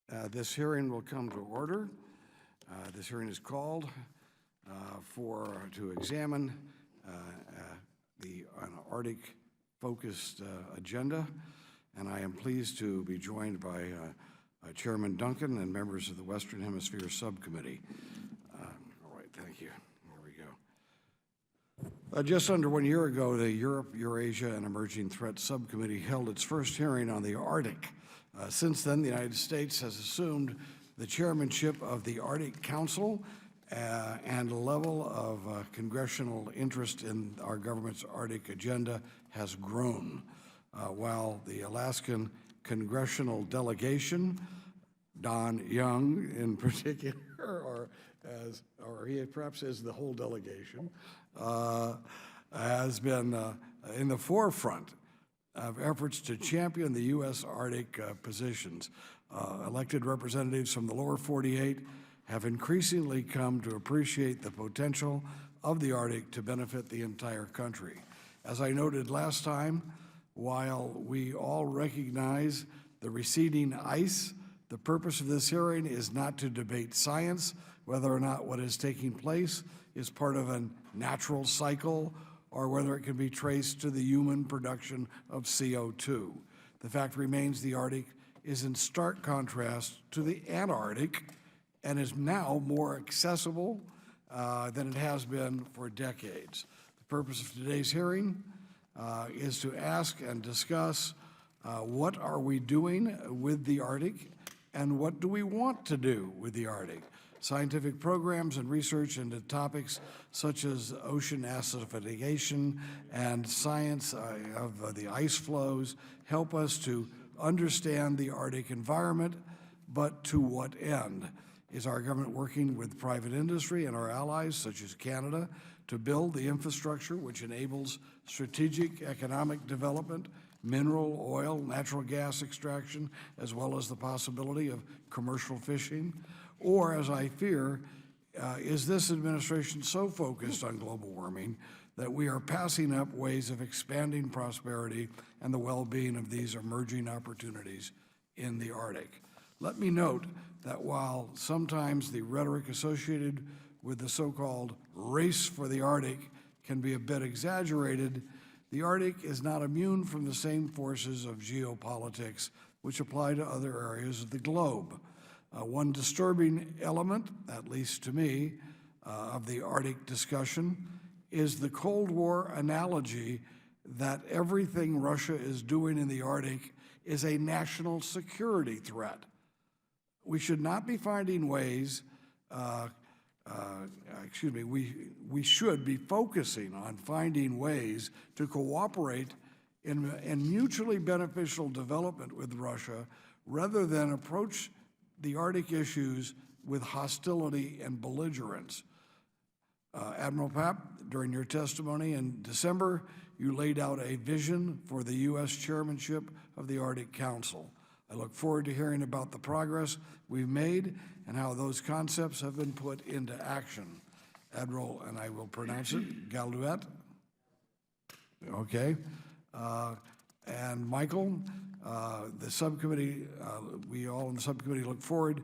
This hearing will come to order. This hearing is called to examine an Arctic-focused agenda, and I am pleased to be joined by Chairman Duncan and members of the Western Hemisphere Subcommittee. All right, thank you. Here we go. Just under 1 year ago, the Europe, Eurasia, and Emerging Threats Subcommittee held its first hearing on the Arctic. Since then, the United States has assumed the chairmanship of the Arctic Council, and the level of congressional interest in our government's Arctic agenda has grown. While the Alaskan congressional delegation, Don Young in particular, or he perhaps is the whole delegation, has been in the forefront of efforts to champion the U.S. Arctic positions. Elected representatives from the lower 48 have increasingly come to appreciate the potential of the Arctic to benefit the entire country. As I noted last time, while we all recognize the receding ice, the purpose of this hearing is not to debate science, whether or not what is taking place is part of a natural cycle or whether it can be traced to the human production of CO2. The fact remains the Arctic is in stark contrast to the Antarctic and is now more accessible than it has been for decades. The purpose of today's hearing is to ask and discuss what are we doing with the Arctic and what do we want to do with the Arctic. Scientific programs and research into topics such as ocean acidification and science of the ice flows help us to understand the Arctic environment, but to what end? Is our government working with private industry and our allies, such as Canada, to build the infrastructure which enables strategic economic development, mineral, oil, natural gas extraction, as well as the possibility of commercial fishing? Or, as I fear, is this administration so focused on global warming that we are passing up ways of expanding prosperity and the well-being of these emerging opportunities in the Arctic? Let me note that while sometimes the rhetoric associated with the so-called race for the Arctic can be a bit exaggerated, the Arctic is not immune from the same forces of geopolitics which apply to other areas of the globe. One disturbing element, at least to me, of the Arctic discussion is the Cold War analogy that everything Russia is doing in the Arctic is a national security threat. We should not be finding ways, we should be focusing on finding ways to cooperate in mutually beneficial development with Russia rather than approach the Arctic issues with hostility and belligerence. Admiral Papp, during your testimony in December, you laid out a vision for the U.S. chairmanship of the Arctic Council. I look forward to hearing about the progress we've made and how those concepts have been put into action. Admiral, and I will pronounce it, Galuet. Okay. And Michael, the subcommittee, we all in the subcommittee look forward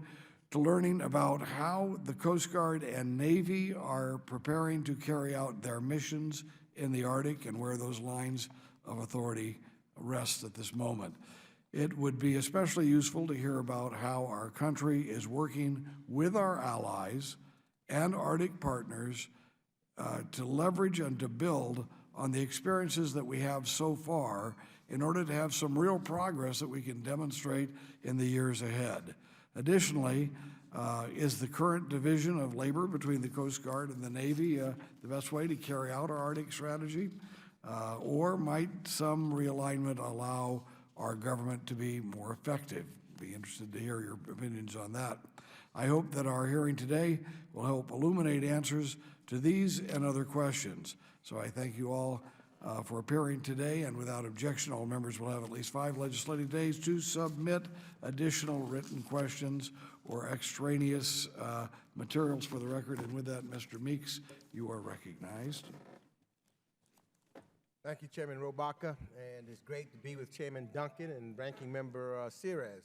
to learning about how the Coast Guard and Navy are preparing to carry out their missions in the Arctic and where those lines of authority rest at this moment. It would be especially useful to hear about how our country is working with our allies and Arctic partners to leverage and to build on the experiences that we have so far in order to have some real progress that we can demonstrate in the years ahead. Additionally, is the current division of labor between the Coast Guard and the Navy the best way to carry out our Arctic strategy? Or might some realignment allow our government to be more effective? Be interested to hear your opinions on that. I hope that our hearing today will help illuminate answers to these and other questions. So I thank you all for appearing today, and without objection, all members will have at least 5 legislative days to submit additional written questions or extraneous materials for the record. And with that, Mr. Meeks, you are recognized. Thank you, Chairman Ro Khanna, and it's great to be with Chairman Duncan and Ranking Member Sires.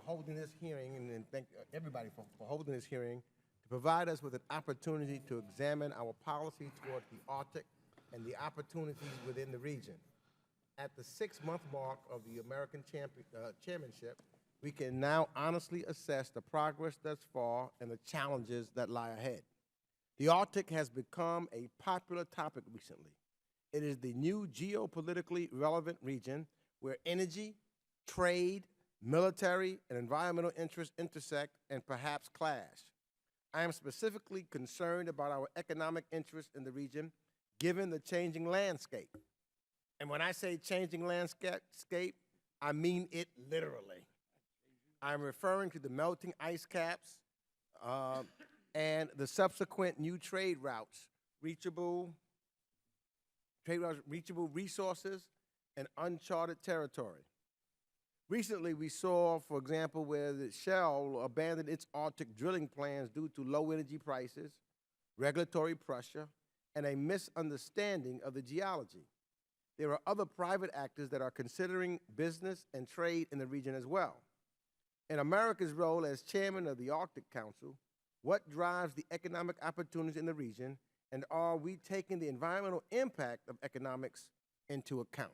holding this hearing, and thank everybody for holding this hearing to provide us with an opportunity to examine our policy toward the Arctic and the opportunities within the region. At the 6-month mark of the American chairmanship, we can now honestly assess the progress thus far and the challenges that lie ahead. The Arctic has become a popular topic recently. It is the new geopolitically relevant region where energy, trade, military, and environmental interests intersect and perhaps clash. I am specifically concerned about our economic interests in the region, given the changing landscape. And when I say changing landscape, I mean it literally. I'm referring to the melting ice caps and the subsequent new trade routes, reachable resources, and uncharted territory. Recently, we saw, for example, where the Shell abandoned its Arctic drilling plans due to low energy prices, regulatory pressure, and a misunderstanding of the geology. There are other private actors that are considering business and trade in the region as well. In America's role as chairman of the Arctic Council, what drives the economic opportunities in the region, and are we taking the environmental impact of economics into account?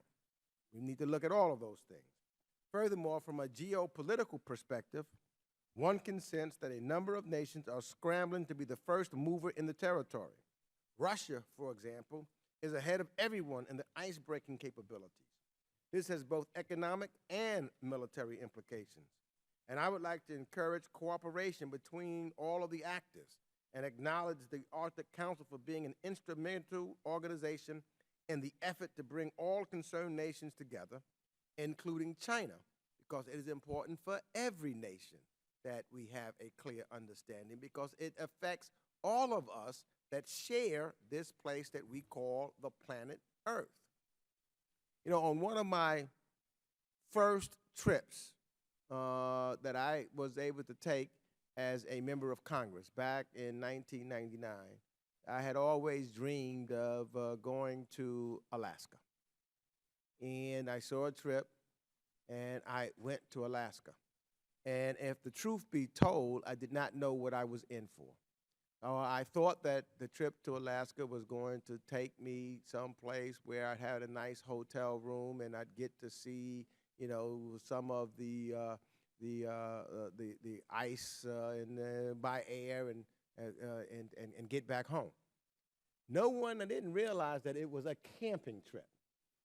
We need to look at all of those things. Furthermore, from a geopolitical perspective, one can sense that a number of nations are scrambling to be the first mover in the territory. Russia, for example, is ahead of everyone in the ice-breaking capabilities. This has both economic and military implications. And I would like to encourage cooperation between all of the actors and acknowledge the Arctic Council for being an instrumental organization in the effort to bring all concerned nations together, including China, because it is important for every nation that we have a clear understanding, because it affects all of us that share this place that we call the planet Earth. You know, on one of my first trips that I was able to take as a member of Congress back in 1999, I had always dreamed of going to Alaska. And I saw a trip, and I went to Alaska. And if the truth be told, I did not know what I was in for. I thought that the trip to Alaska was going to take me someplace where I'd have a nice hotel room and I'd get to see, you know, some of the ice and by air and get back home. I didn't realize that it was a camping trip.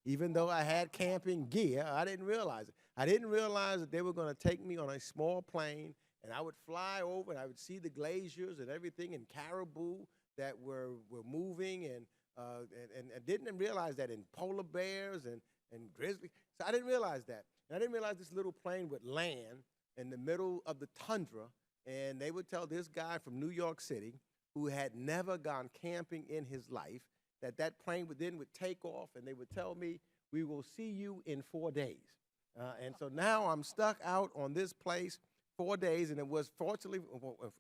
Even though I had camping gear, I didn't realize it. I didn't realize that they were going to take me on a small plane, and I would fly over, and I would see the glaciers and everything, and caribou that were moving, and I didn't realize that in polar bears and grizzly. So I didn't realize that. And I didn't realize this little plane would land in the middle of the tundra, and they would tell this guy from New York City who had never gone camping in his life that plane would take off, and they would tell me, we will see you in 4 days. And so now I'm stuck out on this place 4 days, and it was fortunately,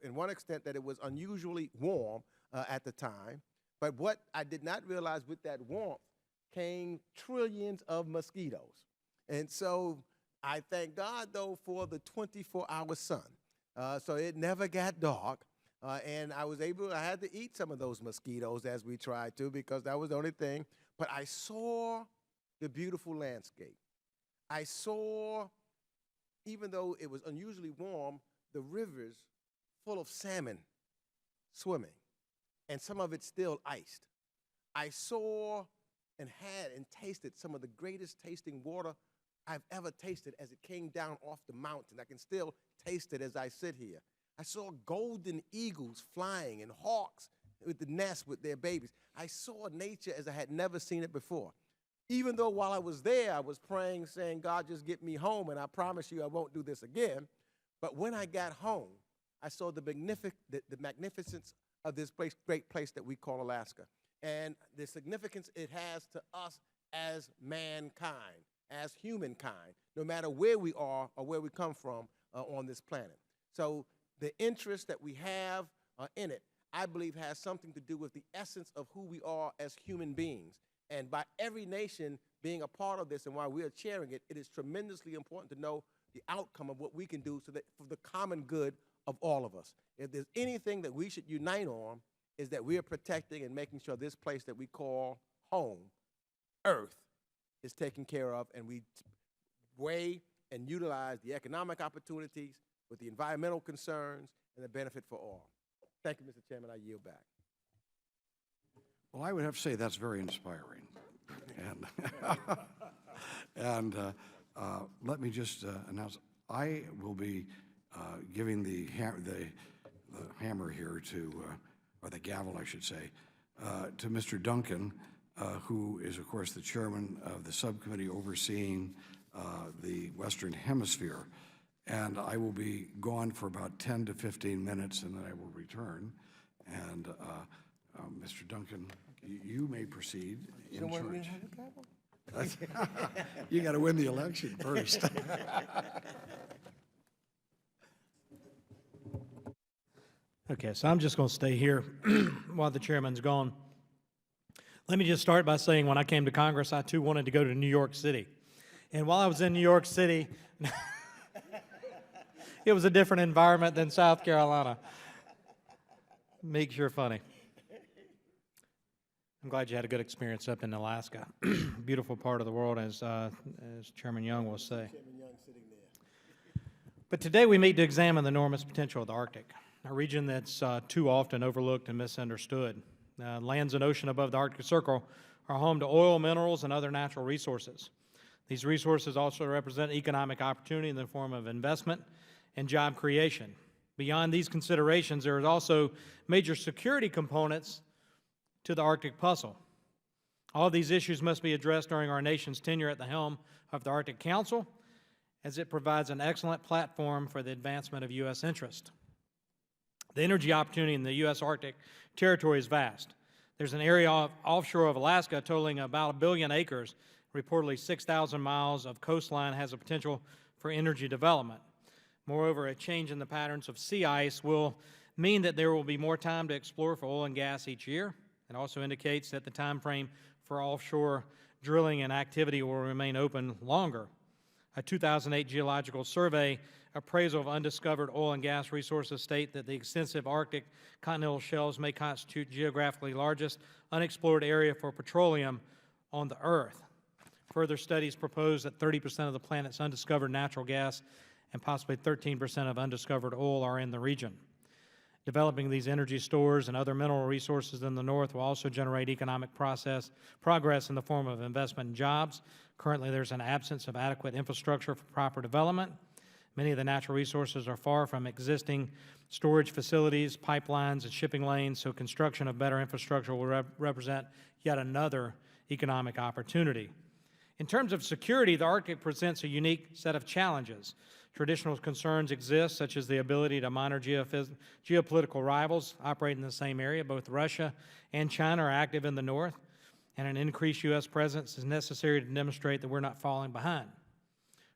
in one extent, that it was unusually warm at the time. But what I did not realize, with that warmth came trillions of mosquitoes. And so I thank God, though, for the 24-hour sun. So it never got dark. And I had to eat some of those mosquitoes as we tried to, because that was the only thing. But I saw the beautiful landscape. I saw, even though it was unusually warm, the rivers full of salmon swimming, and some of it still iced. I saw and had and tasted some of the greatest tasting water I've ever tasted as it came down off the mountain. I can still taste it as I sit here. I saw golden eagles flying and hawks with the nest with their babies. I saw nature as I had never seen it before. Even though while I was there, I was praying, saying, God, just get me home, and I promise you I won't do this again. But when I got home, I saw the magnificence of this great place that we call Alaska, and the significance it has to us as mankind, as humankind, no matter where we are or where we come from on this planet. So the interest that we have in it, I believe, has something to do with the essence of who we are as human beings. And by every nation being a part of this, and while we are chairing it, it is tremendously important to know the outcome of what we can do so that for the common good of all of us. If there's anything that we should unite on, is that we are protecting and making sure this place that we call home, Earth, is taken care of, and we weigh and utilize the economic opportunities with the environmental concerns and the benefit for all. Thank you, Mr. Chairman. I yield back. Well, I would have to say that's very inspiring. And, let me just announce, I will be giving the hammer here to, or the gavel, I should say, to Mr. Duncan, who is, of course, the chairman of the subcommittee overseeing the Western Hemisphere. And I will be gone for about 10 to 15 minutes, and then I will return. And Mr. Duncan, you may proceed in charge. You got to win the election first. Okay, so I'm just going to stay here while the chairman's gone. Let me just start by saying when I came to Congress, I too wanted to go to New York City. And while I was in New York City, it was a different environment than South Carolina. Makes you funny. I'm glad you had a good experience up in Alaska. Beautiful part of the world, as Chairman Young will say. But today we meet to examine the enormous potential of the Arctic, a region that's too often overlooked and misunderstood. Lands and ocean above the Arctic Circle are home to oil, minerals, and other natural resources. These resources also represent economic opportunity in the form of investment and job creation. Beyond these considerations, there is also major security components to the Arctic puzzle. All of these issues must be addressed during our nation's tenure at the helm of the Arctic Council, as it provides an excellent platform for the advancement of U.S. interest. The energy opportunity in the U.S. Arctic territory is vast. There's an area offshore of Alaska totaling about 1 billion acres. Reportedly 6,000 miles of coastline has a potential for energy development. Moreover, a change in the patterns of sea ice will mean that there will be more time to explore for oil and gas each year. It also indicates that the time frame for offshore drilling and activity will remain open longer. A 2008 geological survey appraisal of undiscovered oil and gas resources state that the extensive Arctic continental shelves may constitute geographically largest unexplored area for petroleum on the Earth. Further studies propose that 30% of the planet's undiscovered natural gas and possibly 13% of undiscovered oil are in the region. Developing these energy stores and other mineral resources in the North will also generate economic progress in the form of investment and jobs. Currently, there's an absence of adequate infrastructure for proper development. Many of the natural resources are far from existing storage facilities, pipelines, and shipping lanes, so construction of better infrastructure will represent yet another economic opportunity. In terms of security, the Arctic presents a unique set of challenges. Traditional concerns exist, such as the ability to monitor geopolitical rivals operating in the same area. Both Russia and China are active in the north, and an increased U.S. presence is necessary to demonstrate that we're not falling behind.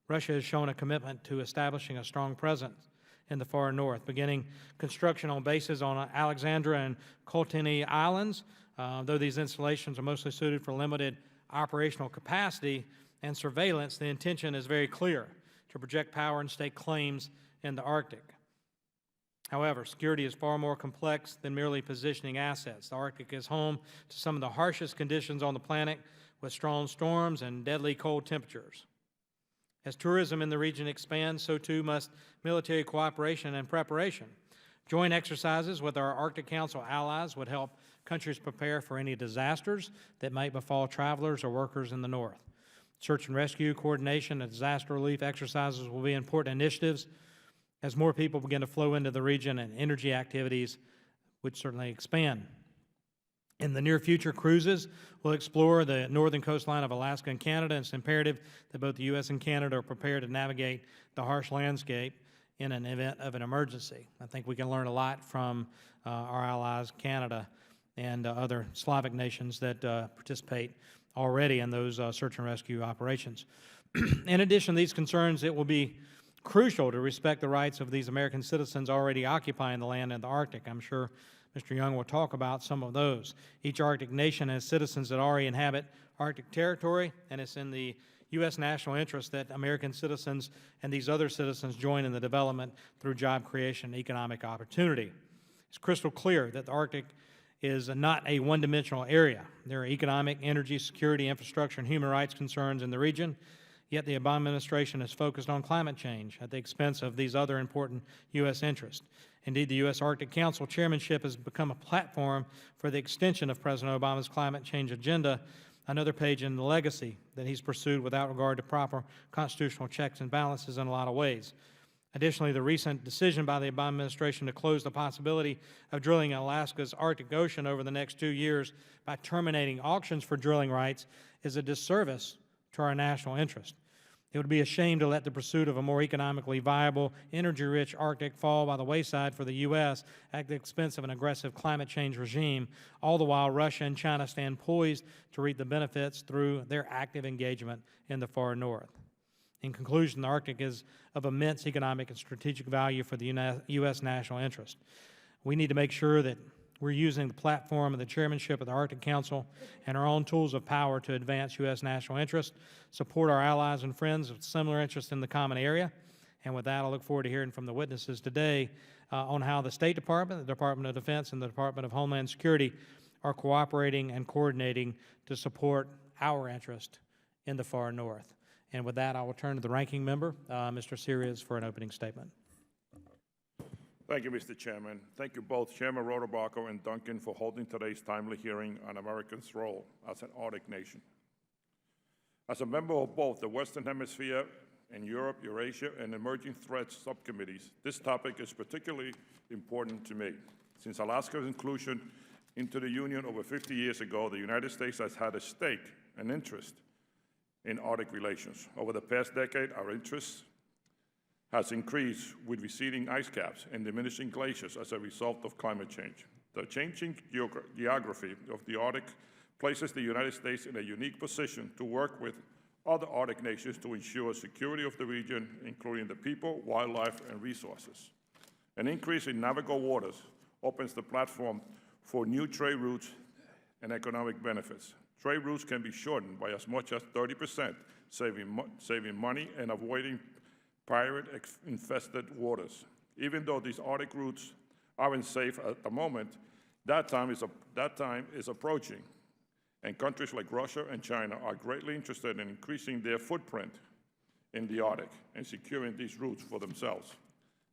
Russia has shown a commitment to establishing a strong presence in the far north, beginning construction on bases on Alexandra and Kolteni Islands. Though these installations are mostly suited for limited operational capacity and surveillance, the intention is very clear: to project power and stake claims in the Arctic. However, security is far more complex than merely positioning assets. The Arctic is home to some of the harshest conditions on the planet, with strong storms and deadly cold temperatures. As tourism in the region expands, so too must military cooperation and preparation. Joint exercises with our Arctic Council allies would help countries prepare for any disasters that might befall travelers or workers in the north. Search and rescue, coordination, and disaster relief exercises will be important initiatives as more people begin to flow into the region, and energy activities would certainly expand. In the near future, cruises will explore the northern coastline of Alaska and Canada, and it's imperative that both the U.S. and Canada are prepared to navigate the harsh landscape in an event of an emergency. I think we can learn a lot from our allies, Canada, and other Slavic nations that participate already in those search and rescue operations. In addition to these concerns, it will be crucial to respect the rights of these American citizens already occupying the land in the Arctic. I'm sure Mr. Young will talk about some of those. Each Arctic nation has citizens that already inhabit Arctic territory, and it's in the U.S. national interest that American citizens and these other citizens join in the development through job creation and economic opportunity. It's crystal clear that the Arctic is not a one-dimensional area. There are economic, energy, security, infrastructure, and human rights concerns in the region, yet the Obama administration is focused on climate change at the expense of these other important U.S. interests. Indeed, the U.S. Arctic Council chairmanship has become a platform for the extension of President Obama's climate change agenda, another page in the legacy that he's pursued without regard to proper constitutional checks and balances in a lot of ways. Additionally, the recent decision by the Obama administration to close the possibility of drilling in Alaska's Arctic Ocean over the next 2 years by terminating auctions for drilling rights is a disservice to our national interest. It would be a shame to let the pursuit of a more economically viable, energy-rich Arctic fall by the wayside for the U.S. at the expense of an aggressive climate change regime, all the while Russia and China stand poised to reap the benefits through their active engagement in the far north. In conclusion, the Arctic is of immense economic and strategic value for the U.S. national interest. We need to make sure that we're using the platform of the chairmanship of the Arctic Council and our own tools of power to advance U.S. national interest, support our allies and friends with similar interests in the common area. And with that, I look forward to hearing from the witnesses today on how the State Department, the Department of Defense, and the Department of Homeland Security are cooperating and coordinating to support our interest in the far north. And with that, I will turn to the ranking member, Mr. Sirius, for an opening statement. Thank you, Mr. Chairman. Thank you both, Chairman Rotobaco and Duncan, for holding today's timely hearing on America's role as an Arctic nation. As a member of both the Western Hemisphere and Europe, Eurasia, and Emerging Threats subcommittees, this topic is particularly important to me. Since Alaska's inclusion into the Union over 50 years ago, the United States has had a stake and interest in Arctic relations. Over the past decade, our interest has increased with receding ice caps and diminishing glaciers as a result of climate change. The changing geography of the Arctic places the United States in a unique position to work with other Arctic nations to ensure security of the region, including the people, wildlife, and resources. An increase in navigable waters opens the platform for new trade routes and economic benefits. Trade routes can be shortened by as much as 30%, saving money and avoiding pirate-infested waters. Even though these Arctic routes aren't safe at the moment, that time is approaching, and countries like Russia and China are greatly interested in increasing their footprint in the Arctic and securing these routes for themselves.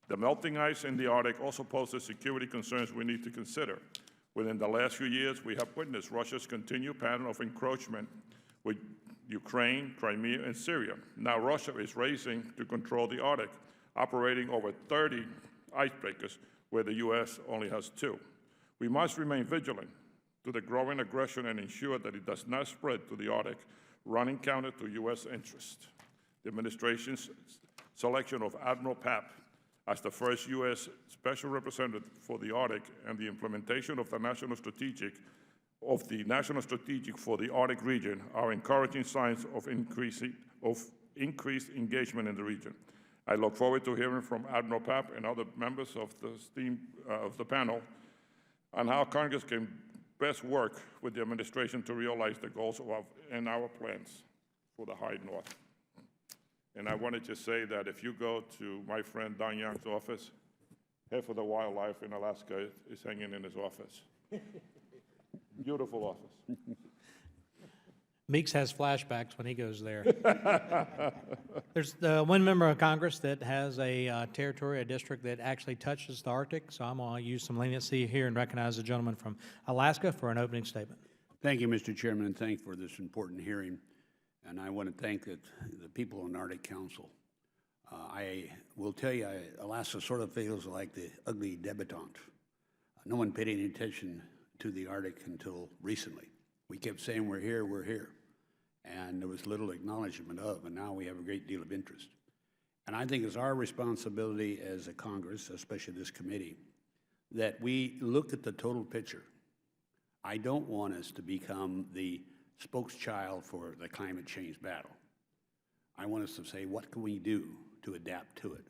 The melting ice in the Arctic also poses security concerns we need to consider. Within the last few years, we have witnessed Russia's continued pattern of encroachment with Ukraine, Crimea, and Syria. Now Russia is racing to control the Arctic, operating over 30 icebreakers where the U.S. only has 2. We must remain vigilant to the growing aggression and ensure that it does not spread to the Arctic, running counter to U.S. interests. The administration's selection of Admiral Papp as the first U.S. Special Representative for the Arctic and the implementation of the National Strategic for the Arctic region are encouraging signs of increased engagement in the region. I look forward to hearing from Admiral Papp and other members of the panel on how Congress can best work with the administration to realize the goals and our plans for the High North. And I wanted to say that if you go to my friend Don Young's office, half of the wildlife in Alaska is hanging in his office. Beautiful office. Meeks has flashbacks when he goes there. There's one member of Congress that has a territory, a district that actually touches the Arctic, so I'm going to use some leniency here and recognize the gentleman from Alaska for an opening statement. Thank you, Mr. Chairman, and thank you for this important hearing. And I want to thank the people on the Arctic Council. I will tell you, Alaska sort of feels like the ugly debutante. No one paid any attention to the Arctic until recently. We kept saying, we're here, and there was little acknowledgement of, and now we have a great deal of interest. And I think it's our responsibility as a Congress, especially this committee, that we look at the total picture. I don't want us to become the spokeschild for the climate change battle. I want us to say, what can we do to adapt to it?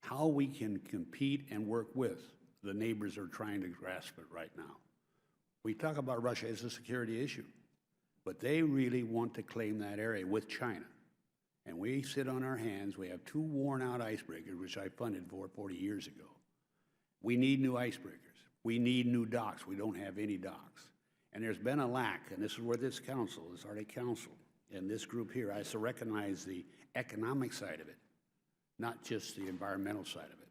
How we can compete and work with the neighbors who are trying to grasp it right now. We talk about Russia as a security issue, but they really want to claim that area with China. And we sit on our hands. We have 2 worn-out icebreakers, which I funded for 40 years ago. We need new icebreakers. We need new docks. We don't have any docks. And there's been a lack, and this is where this council, this Arctic Council, and this group here has to recognize the economic side of it, not just the environmental side of it.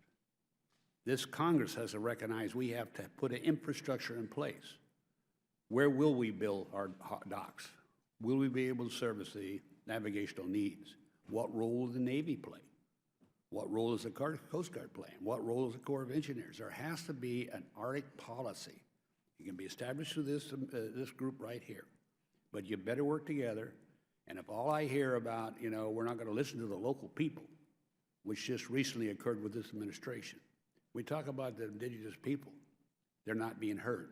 This Congress has to recognize we have to put an infrastructure in place. Where will we build our docks? Will we be able to service the navigational needs? What role will the Navy play? What role does the Coast Guard play? What role does the Corps of Engineers? There has to be an Arctic policy. It can be established through this group right here. But you better work together. And if all I hear about, we're not going to listen to the local people, which just recently occurred with this administration. We talk about the indigenous people. They're not being heard.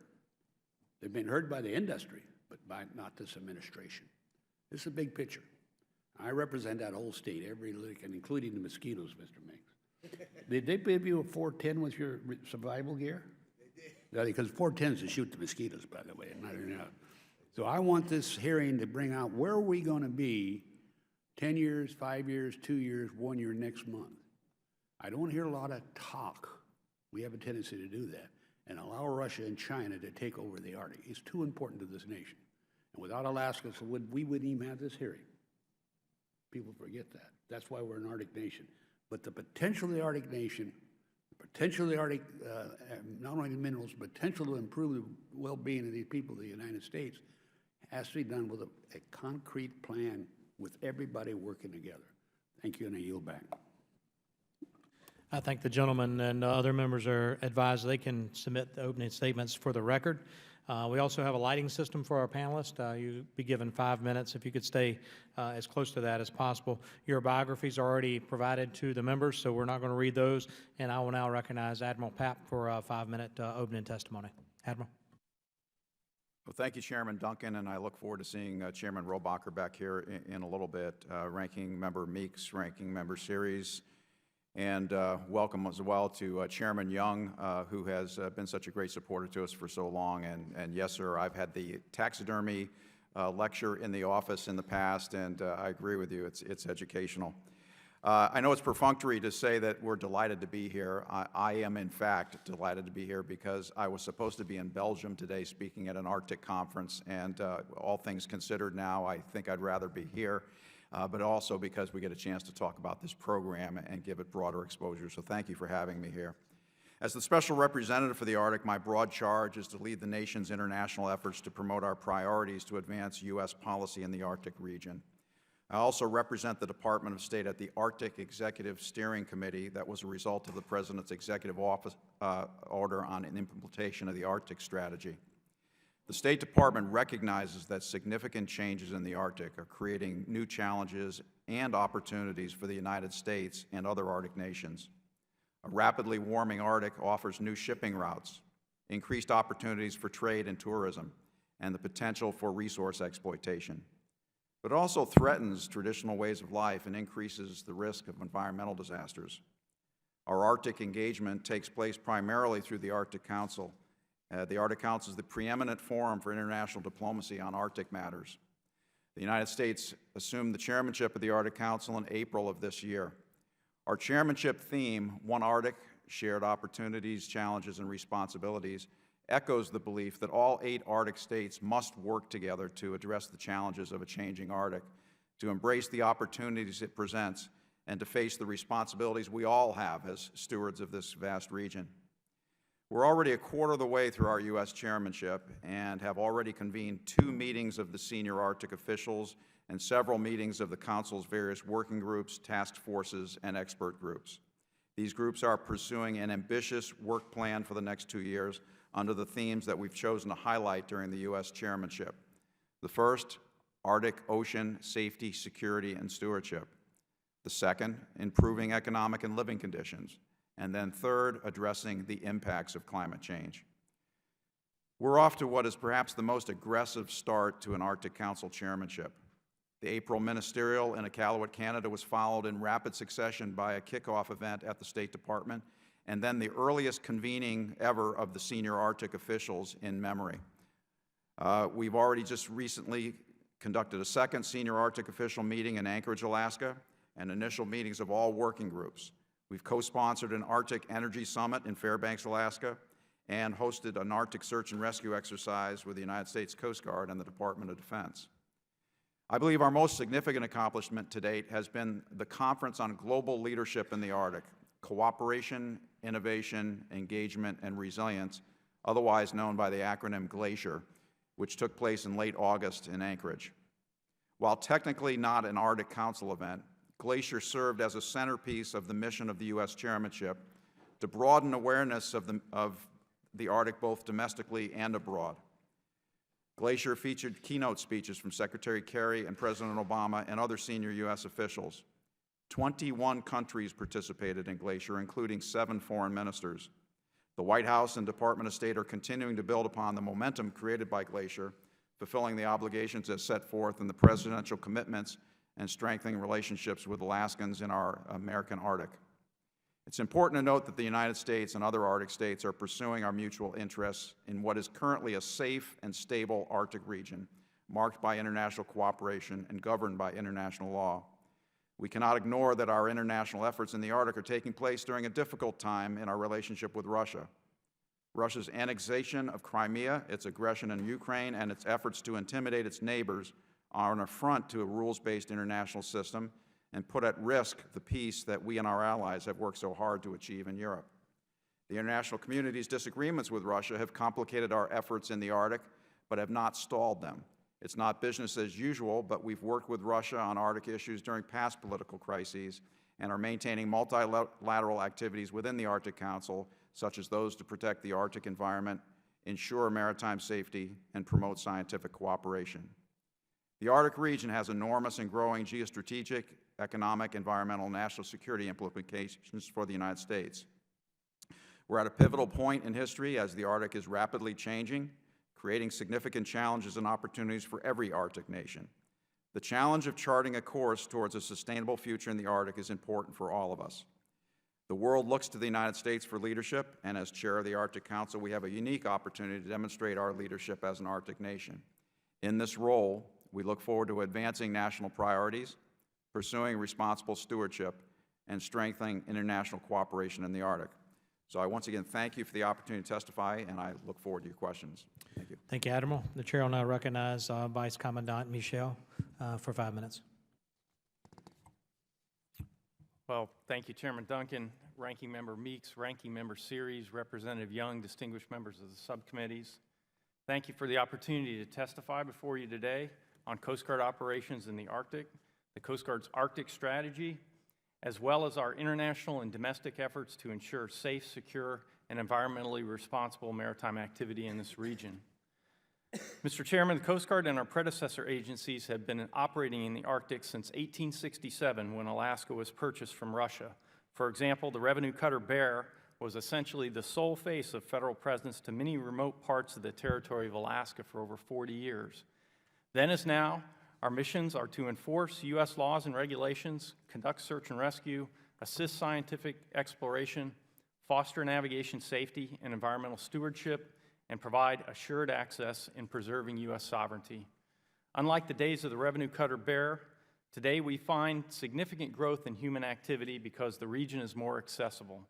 They've been heard by the industry, but by not this administration. This is a big picture. I represent that whole state, every lick, and including the mosquitoes, Mr. Minks. Did they give you a 410 with your survival gear? They did. Because 410 is to shoot the mosquitoes, by the way. So I want this hearing to bring out where are we going to be 10 years, 5 years, 2 years, 1 year next month. I don't hear a lot of talk. We have a tendency to do that and allow Russia and China to take over the Arctic. It's too important to this nation. And without Alaska, we wouldn't even have this hearing. People forget that. That's why we're an Arctic nation. But the potential of the Arctic nation, the potential of the Arctic, not only the minerals, potential to improve the well-being of these people of the United States has to be done with a concrete plan with everybody working together. Thank you, and I yield back. I thank the gentleman, and other members are advised they can submit the opening statements for the record. We also have a lighting system for our panelists. You'll be given 5 minutes if you could stay as close to that as possible. Your biographies are already provided to the members, so we're not going to read those. And I will now recognize Admiral Papp for a 5-minute opening testimony. Admiral. Well, thank you, Chairman Duncan, and I look forward to seeing Chairman Rohrabacher back here in a little bit. Ranking Member Meeks, Ranking Member Series, and welcome as well to Chairman Young, who has been such a great supporter to us for so long. And yes, sir, I've had the taxidermy lecture in the office in the past, and I agree with you, it's educational. I know it's perfunctory to say that we're delighted to be here. I am, in fact, delighted to be here because I was supposed to be in Belgium today speaking at an Arctic conference, and all things considered now, I think I'd rather be here. But also because we get a chance to talk about this program and give it broader exposure. So thank you for having me here. As the Special Representative for the Arctic, my broad charge is to lead the nation's international efforts to promote our priorities to advance U.S. policy in the Arctic region. I also represent the Department of State at the Arctic Executive Steering Committee that was a result of the President's Executive Order on an implementation of the Arctic Strategy. The State Department recognizes that significant changes in the Arctic are creating new challenges and opportunities for the United States and other Arctic nations. A rapidly warming Arctic offers new shipping routes, increased opportunities for trade and tourism, and the potential for resource exploitation. But it also threatens traditional ways of life and increases the risk of environmental disasters. Our Arctic engagement takes place primarily through the Arctic Council. The Arctic Council is the preeminent forum for international diplomacy on Arctic matters. The United States assumed the chairmanship of the Arctic Council in April of this year. Our chairmanship theme, One Arctic, Shared Opportunities, Challenges, and Responsibilities, echoes the belief that all 8 Arctic states must work together to address the challenges of a changing Arctic, to embrace the opportunities it presents, and to face the responsibilities we all have as stewards of this vast region. We're already a quarter of the way through our U.S. chairmanship and have already convened 2 meetings of the senior Arctic officials and several meetings of the Council's various working groups, task forces, and expert groups. These groups are pursuing an ambitious work plan for the next 2 years under the themes that we've chosen to highlight during the U.S. chairmanship. The first, Arctic Ocean Safety, Security, and Stewardship. The second, improving economic and living conditions. And then third, addressing the impacts of climate change. We're off to what is perhaps the most aggressive start to an Arctic Council chairmanship. The April ministerial in Iqaluit, Canada was followed in rapid succession by a kickoff event at the State Department, and then the earliest convening ever of the senior Arctic officials in memory. We've already just recently conducted a second senior Arctic official meeting in Anchorage, Alaska, and initial meetings of all working groups. We've co-sponsored an Arctic Energy Summit in Fairbanks, Alaska, and hosted an Arctic search and rescue exercise with the United States Coast Guard and the Department of Defense. I believe our most significant accomplishment to date has been the Conference on Global Leadership in the Arctic, Cooperation, Innovation, Engagement, and Resilience, otherwise known by the acronym GLACIER, which took place in late August in Anchorage. While technically not an Arctic Council event, GLACIER served as a centerpiece of the mission of the U.S. chairmanship to broaden awareness of the Arctic both domestically and abroad. GLACIER featured keynote speeches from Secretary Kerry and President Obama and other senior U.S. officials. 21 countries participated in GLACIER, including 7 foreign ministers. The White House and Department of State are continuing to build upon the momentum created by GLACIER, fulfilling the obligations as set forth in the presidential commitments and strengthening relationships with Alaskans in our American Arctic. It's important to note that the United States and other Arctic states are pursuing our mutual interests in what is currently a safe and stable Arctic region, marked by international cooperation and governed by international law. We cannot ignore that our international efforts in the Arctic are taking place during a difficult time in our relationship with Russia. Russia's annexation of Crimea, its aggression in Ukraine, and its efforts to intimidate its neighbors are an affront to a rules-based international system and put at risk the peace that we and our allies have worked so hard to achieve in Europe. The international community's disagreements with Russia have complicated our efforts in the Arctic, but have not stalled them. It's not business as usual, but we've worked with Russia on Arctic issues during past political crises and are maintaining multilateral activities within the Arctic Council, such as those to protect the Arctic environment, ensure maritime safety, and promote scientific cooperation. The Arctic region has enormous and growing geostrategic, economic, environmental, and national security implications for the United States. We're at a pivotal point in history as the Arctic is rapidly changing, creating significant challenges and opportunities for every Arctic nation. The challenge of charting a course towards a sustainable future in the Arctic is important for all of us. The world looks to the United States for leadership, and as chair of the Arctic Council, we have a unique opportunity to demonstrate our leadership as an Arctic nation. In this role, we look forward to advancing national priorities, pursuing responsible stewardship, and strengthening international cooperation in the Arctic. So I once again thank you for the opportunity to testify, and I look forward to your questions. Thank you. Thank you, Admiral. The chair will now recognize Vice Commandant Michel for 5 minutes. Well, thank you, Chairman Duncan, Ranking Member Meeks, Ranking Member Series, Representative Young, distinguished members of the subcommittees. Thank you for the opportunity to testify before you today on Coast Guard operations in the Arctic, the Coast Guard's Arctic strategy, as well as our international and domestic efforts to ensure safe, secure, and environmentally responsible maritime activity in this region. Mr. Chairman, the Coast Guard and our predecessor agencies have been operating in the Arctic since 1867 when Alaska was purchased from Russia. For example, the revenue cutter Bear was essentially the sole face of federal presence to many remote parts of the territory of Alaska for over 40 years. Then as now, our missions are to enforce U.S. laws and regulations, conduct search and rescue, assist scientific exploration, foster navigation safety and environmental stewardship, and provide assured access in preserving U.S. sovereignty. Unlike the days of the revenue cutter Bear, today we find significant growth in human activity because the region is more accessible.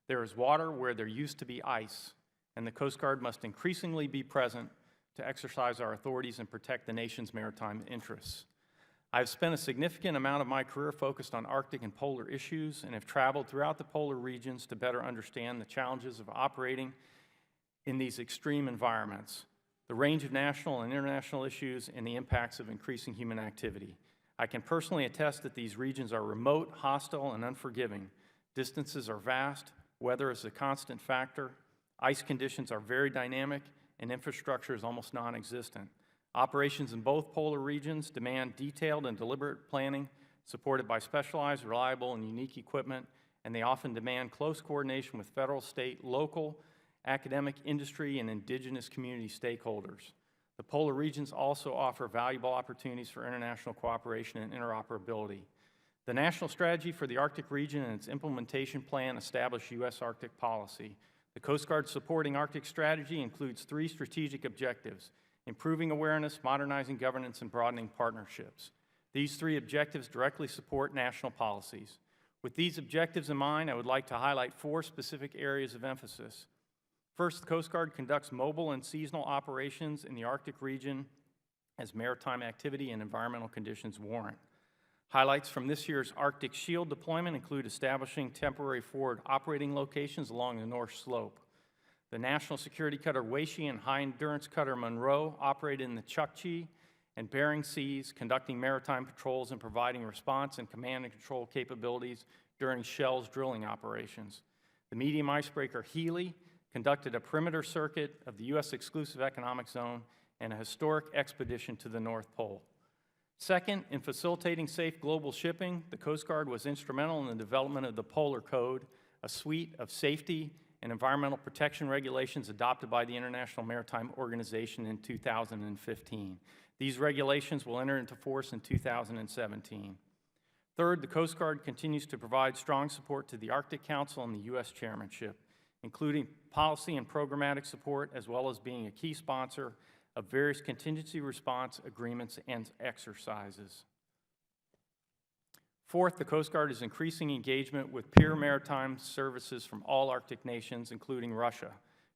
There is water where there used to be ice, and the Coast Guard must increasingly be present to exercise our authorities and protect the nation's maritime interests. I've spent a significant amount of my career focused on Arctic and polar issues and have traveled throughout the polar regions to better understand the challenges of operating in these extreme environments, the range of national and international issues, and the impacts of increasing human activity. I can personally attest that these regions are remote, hostile, and unforgiving. Distances are vast, weather is a constant factor, ice conditions are very dynamic, and infrastructure is almost non-existent. Operations in both polar regions demand detailed and deliberate planning, supported by specialized, reliable, and unique equipment, and they often demand close coordination with federal, state, local, academic, industry, and indigenous community stakeholders. The polar regions also offer valuable opportunities for international cooperation and interoperability. The National Strategy for the Arctic Region and its implementation plan establish U.S. Arctic policy. The Coast Guard's supporting Arctic strategy includes 3 strategic objectives: improving awareness, modernizing governance, and broadening partnerships. These three objectives directly support national policies. With these objectives in mind, I would like to highlight 4 specific areas of emphasis. First, the Coast Guard conducts mobile and seasonal operations in the Arctic region as maritime activity and environmental conditions warrant. Highlights from this year's Arctic Shield deployment include establishing temporary forward operating locations along the North Slope. The National Security Cutter Weishi and High Endurance Cutter Monroe operated in the Chukchi and Bering Seas, conducting maritime patrols and providing response and command and control capabilities during Shell's drilling operations. The medium icebreaker Healy conducted a perimeter circuit of the U.S. exclusive economic zone and a historic expedition to the North Pole. Second, in facilitating safe global shipping, the Coast Guard was instrumental in the development of the Polar Code, a suite of safety and environmental protection regulations adopted by the International Maritime Organization in 2015. These regulations will enter into force in 2017. Third, the Coast Guard continues to provide strong support to the Arctic Council and the U.S. chairmanship, including policy and programmatic support, as well as being a key sponsor of various contingency response agreements and exercises. Fourth, the Coast Guard is increasing engagement with peer maritime services from all Arctic nations, including Russia.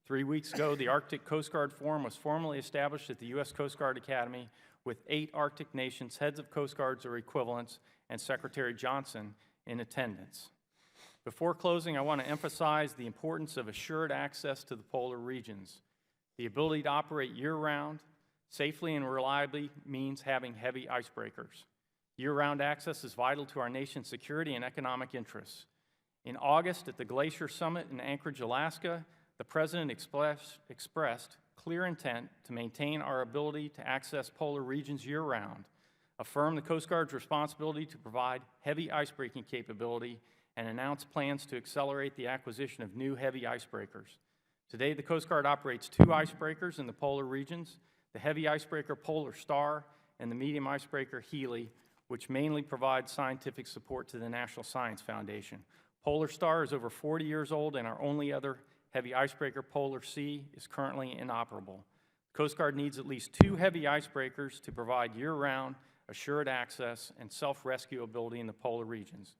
3 weeks ago, the Arctic Coast Guard Forum was formally established at the U.S. Coast Guard Academy with 8 Arctic nations, heads of Coast Guards or equivalents, and Secretary Johnson in attendance. Before closing, I want to emphasize the importance of assured access to the polar regions. The ability to operate year-round, safely and reliably means having heavy icebreakers. Year-round access is vital to our nation's security and economic interests. In August, at the Glacier Summit in Anchorage, Alaska, the President expressed clear intent to maintain our ability to access polar regions year-round, affirm the Coast Guard's responsibility to provide heavy icebreaking capability, and announce plans to accelerate the acquisition of new heavy icebreakers. Today, the Coast Guard operates 2 icebreakers in the polar regions, the heavy icebreaker Polar Star and the medium icebreaker Healy, which mainly provides scientific support to the National Science Foundation. Polar Star is over 40 years old, and our only other heavy icebreaker, Polar Sea, is currently inoperable. The Coast Guard needs at least 2 heavy icebreakers to provide year-round, assured access, and self-rescue ability in the polar regions.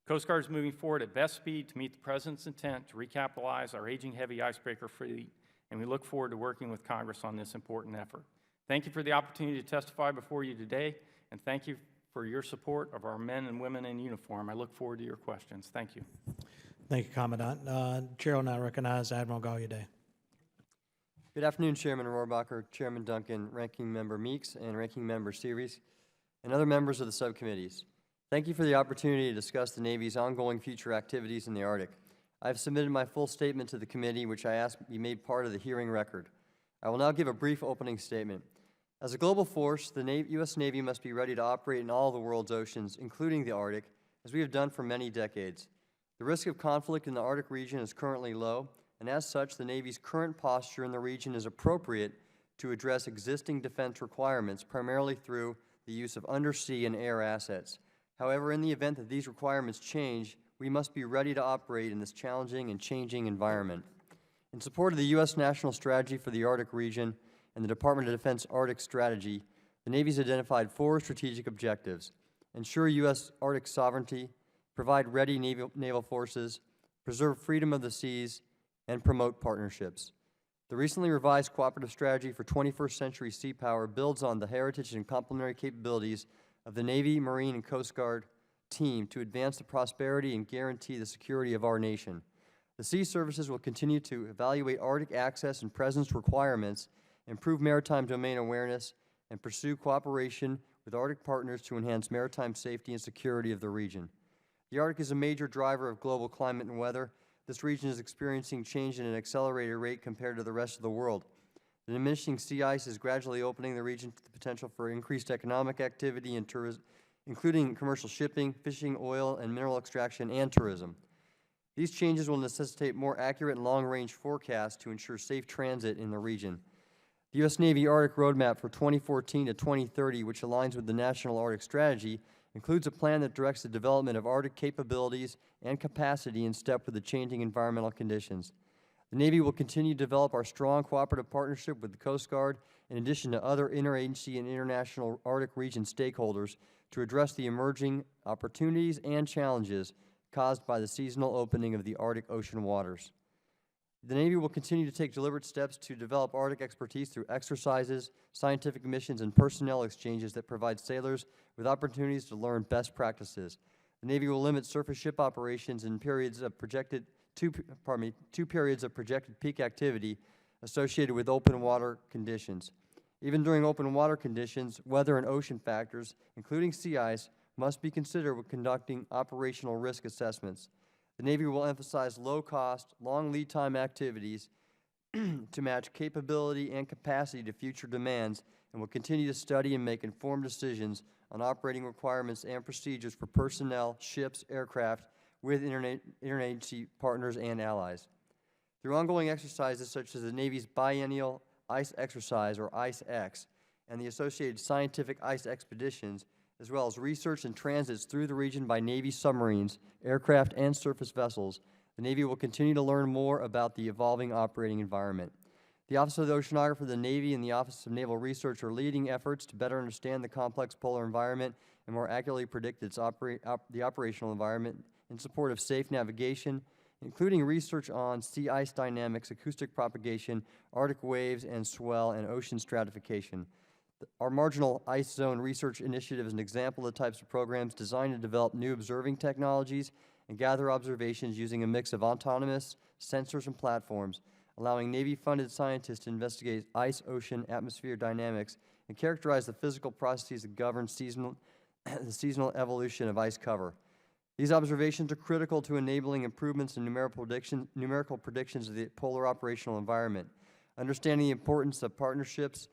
Coast Guard is moving forward at best speed to meet the President's intent to recapitalize our aging heavy icebreaker fleet, and we look forward to working with Congress on this important effort. Thank you for the opportunity to testify before you today, and thank you for your support of our men and women in uniform. I look forward to your questions. Thank you. Thank you, Commandant. Chair will now recognize Admiral Gallaudet. Good afternoon, Chairman Rohrabacher, Chairman Duncan, Ranking Member Meeks, and Ranking Member Series, and other members of the subcommittees. Thank you for the opportunity to discuss the Navy's ongoing future activities in the Arctic. I have submitted my full statement to the committee, which I ask be made part of the hearing record. I will now give a brief opening statement. As a global force, the U.S. Navy must be ready to operate in all the world's oceans, including the Arctic, as we have done for many decades. The risk of conflict in the Arctic region is currently low, and as such, the Navy's current posture in the region is appropriate to address existing defense requirements, primarily through the use of undersea and air assets. However, in the event that these requirements change, we must be ready to operate in this challenging and changing environment. In support of the U.S. national strategy for the Arctic region and the Department of Defense Arctic strategy, the Navy has identified 4 strategic objectives: ensure U.S. Arctic sovereignty, provide ready naval forces, preserve freedom of the seas, and promote partnerships. The recently revised cooperative strategy for 21st century sea power builds on the heritage and complementary capabilities of the Navy, Marine, and Coast Guard team to advance the prosperity and guarantee the security of our nation. The sea services will continue to evaluate Arctic access and presence requirements, improve maritime domain awareness, and pursue cooperation with Arctic partners to enhance maritime safety and security of the region. The Arctic is a major driver of global climate and weather. This region is experiencing change at an accelerated rate compared to the rest of the world. The diminishing sea ice is gradually opening the region to the potential for increased economic activity and tourism, including commercial shipping, fishing, oil, and mineral extraction, and tourism. These changes will necessitate more accurate and long-range forecasts to ensure safe transit in the region. The U.S. Navy Arctic Roadmap for 2014 to 2030, which aligns with the National Arctic Strategy, includes a plan that directs the development of Arctic capabilities and capacity in step with the changing environmental conditions. The Navy will continue to develop our strong cooperative partnership with the Coast Guard in addition to other interagency and international Arctic region stakeholders, to address the emerging opportunities and challenges caused by the seasonal opening of the Arctic Ocean waters. The Navy will continue to take deliberate steps to develop Arctic expertise through exercises, scientific missions, and personnel exchanges that provide sailors with opportunities to learn best practices. The Navy will limit surface ship operations in periods of two periods of projected peak activity associated with open water conditions. Even during open water conditions, weather and ocean factors, including sea ice, must be considered when conducting operational risk assessments. The Navy will emphasize low-cost, long lead time activities to match capability and capacity to future demands, and will continue to study and make informed decisions on operating requirements and procedures for personnel, ships, aircraft, with interagency partners and allies. Through ongoing exercises such as the Navy's biennial ICE exercise, or ICE-X, and the associated scientific ICE expeditions, as well as research and transits through the region by Navy submarines, aircraft, and surface vessels, the Navy will continue to learn more about the evolving operating environment. The Office of the Oceanographer of the Navy and the Office of Naval Research are leading efforts to better understand the complex polar environment and more accurately predict the operational environment in support of safe navigation, including research on sea ice dynamics, acoustic propagation, Arctic waves and swell, and ocean stratification. Our Marginal Ice Zone Research Initiative is an example of the types of programs designed to develop new observing technologies and gather observations using a mix of autonomous sensors and platforms, allowing Navy-funded scientists to investigate ice, ocean, atmosphere dynamics and characterize the physical processes that govern the seasonal evolution of ice cover. These observations are critical to enabling improvements in numerical predictions of the polar operational environment. Understanding the importance of partnerships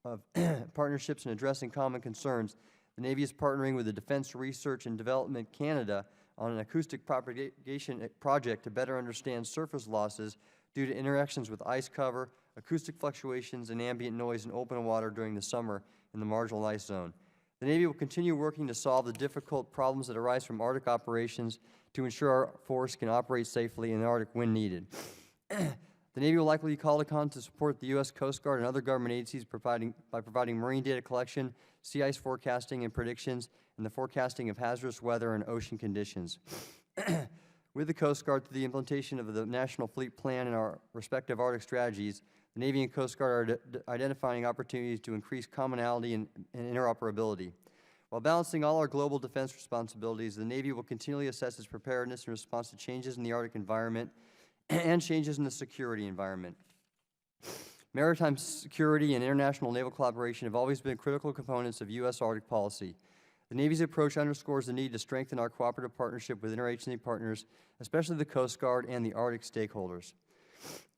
in addressing common concerns, the Navy is partnering with the Defense Research and Development Canada on an acoustic propagation project to better understand surface losses due to interactions with ice cover, acoustic fluctuations, and ambient noise in open water during the summer in the marginal ice zone. The Navy will continue working to solve the difficult problems that arise from Arctic operations to ensure our force can operate safely in the Arctic when needed. The Navy will likely be called upon to support the U.S. Coast Guard and other government agencies by providing marine data collection, sea ice forecasting and predictions, and the forecasting of hazardous weather and ocean conditions. With the Coast Guard, through the implementation of the National Fleet Plan and our respective Arctic strategies, the Navy and Coast Guard are identifying opportunities to increase commonality and interoperability. While balancing all our global defense responsibilities, the Navy will continually assess its preparedness in response to changes in the Arctic environment and changes in the security environment. Maritime security and international naval collaboration have always been critical components of U.S. Arctic policy. The Navy's approach underscores the need to strengthen our cooperative partnership with interagency partners, especially the Coast Guard and the Arctic stakeholders.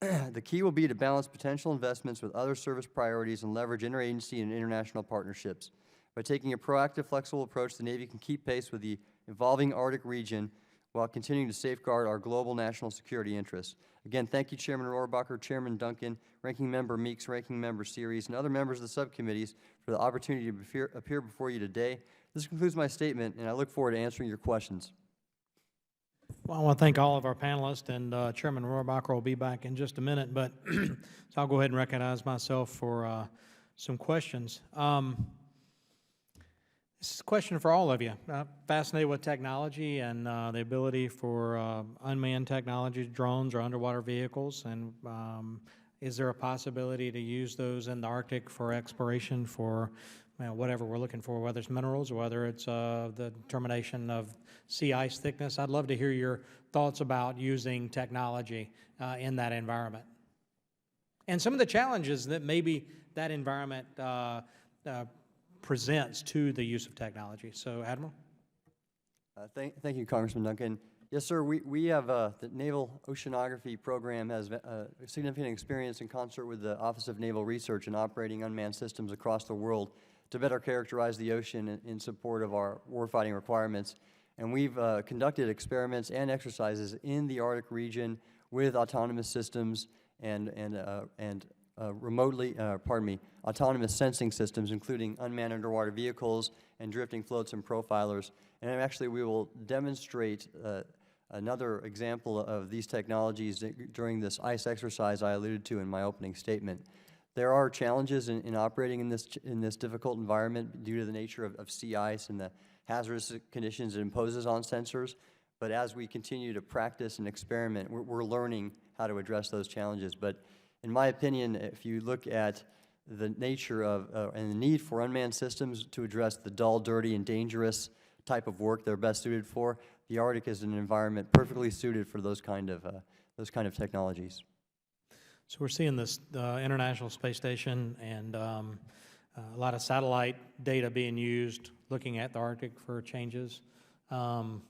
The key will be to balance potential investments with other service priorities and leverage interagency and international partnerships. By taking a proactive, flexible approach, the Navy can keep pace with the evolving Arctic region while continuing to safeguard our global national security interests. Again, thank you, Chairman Rohrabacher, Chairman Duncan, Ranking Member Meeks, Ranking Member Series, and other members of the subcommittees for the opportunity to appear before you today. This concludes my statement, and I look forward to answering your questions. Well, I want to thank all of our panelists, and Chairman Rohrabacher will be back in just a minute, but so I'll go ahead and recognize myself for some questions. This is a question for all of you. Fascinated with technology and the ability for unmanned technology, drones or underwater vehicles, and is there a possibility to use those in the Arctic for exploration for whatever we're looking for, whether it's minerals or whether it's the determination of sea ice thickness? I'd love to hear your thoughts about using technology in that environment and some of the challenges that maybe that environment presents to the use of technology. So, Admiral? Thank you, Congressman Duncan. Yes, sir, we have the Naval Oceanography Program has significant experience in concert with the Office of Naval Research in operating unmanned systems across the world to better characterize the ocean in support of our warfighting requirements. And we've conducted experiments and exercises in the Arctic region with autonomous systems and autonomous sensing systems, including unmanned underwater vehicles and drifting floats and profilers. And actually, we will demonstrate another example of these technologies during this ICE exercise I alluded to in my opening statement. There are challenges in operating in this difficult environment due to the nature of sea ice and the hazardous conditions it imposes on sensors. But as we continue to practice and experiment, we're learning how to address those challenges. But in my opinion, if you look at the nature of and the need for unmanned systems to address the dull, dirty, and dangerous type of work they're best suited for, the Arctic is an environment perfectly suited for those kind of technologies. So we're seeing this International Space Station and a lot of satellite data being used, looking at the Arctic for changes. Do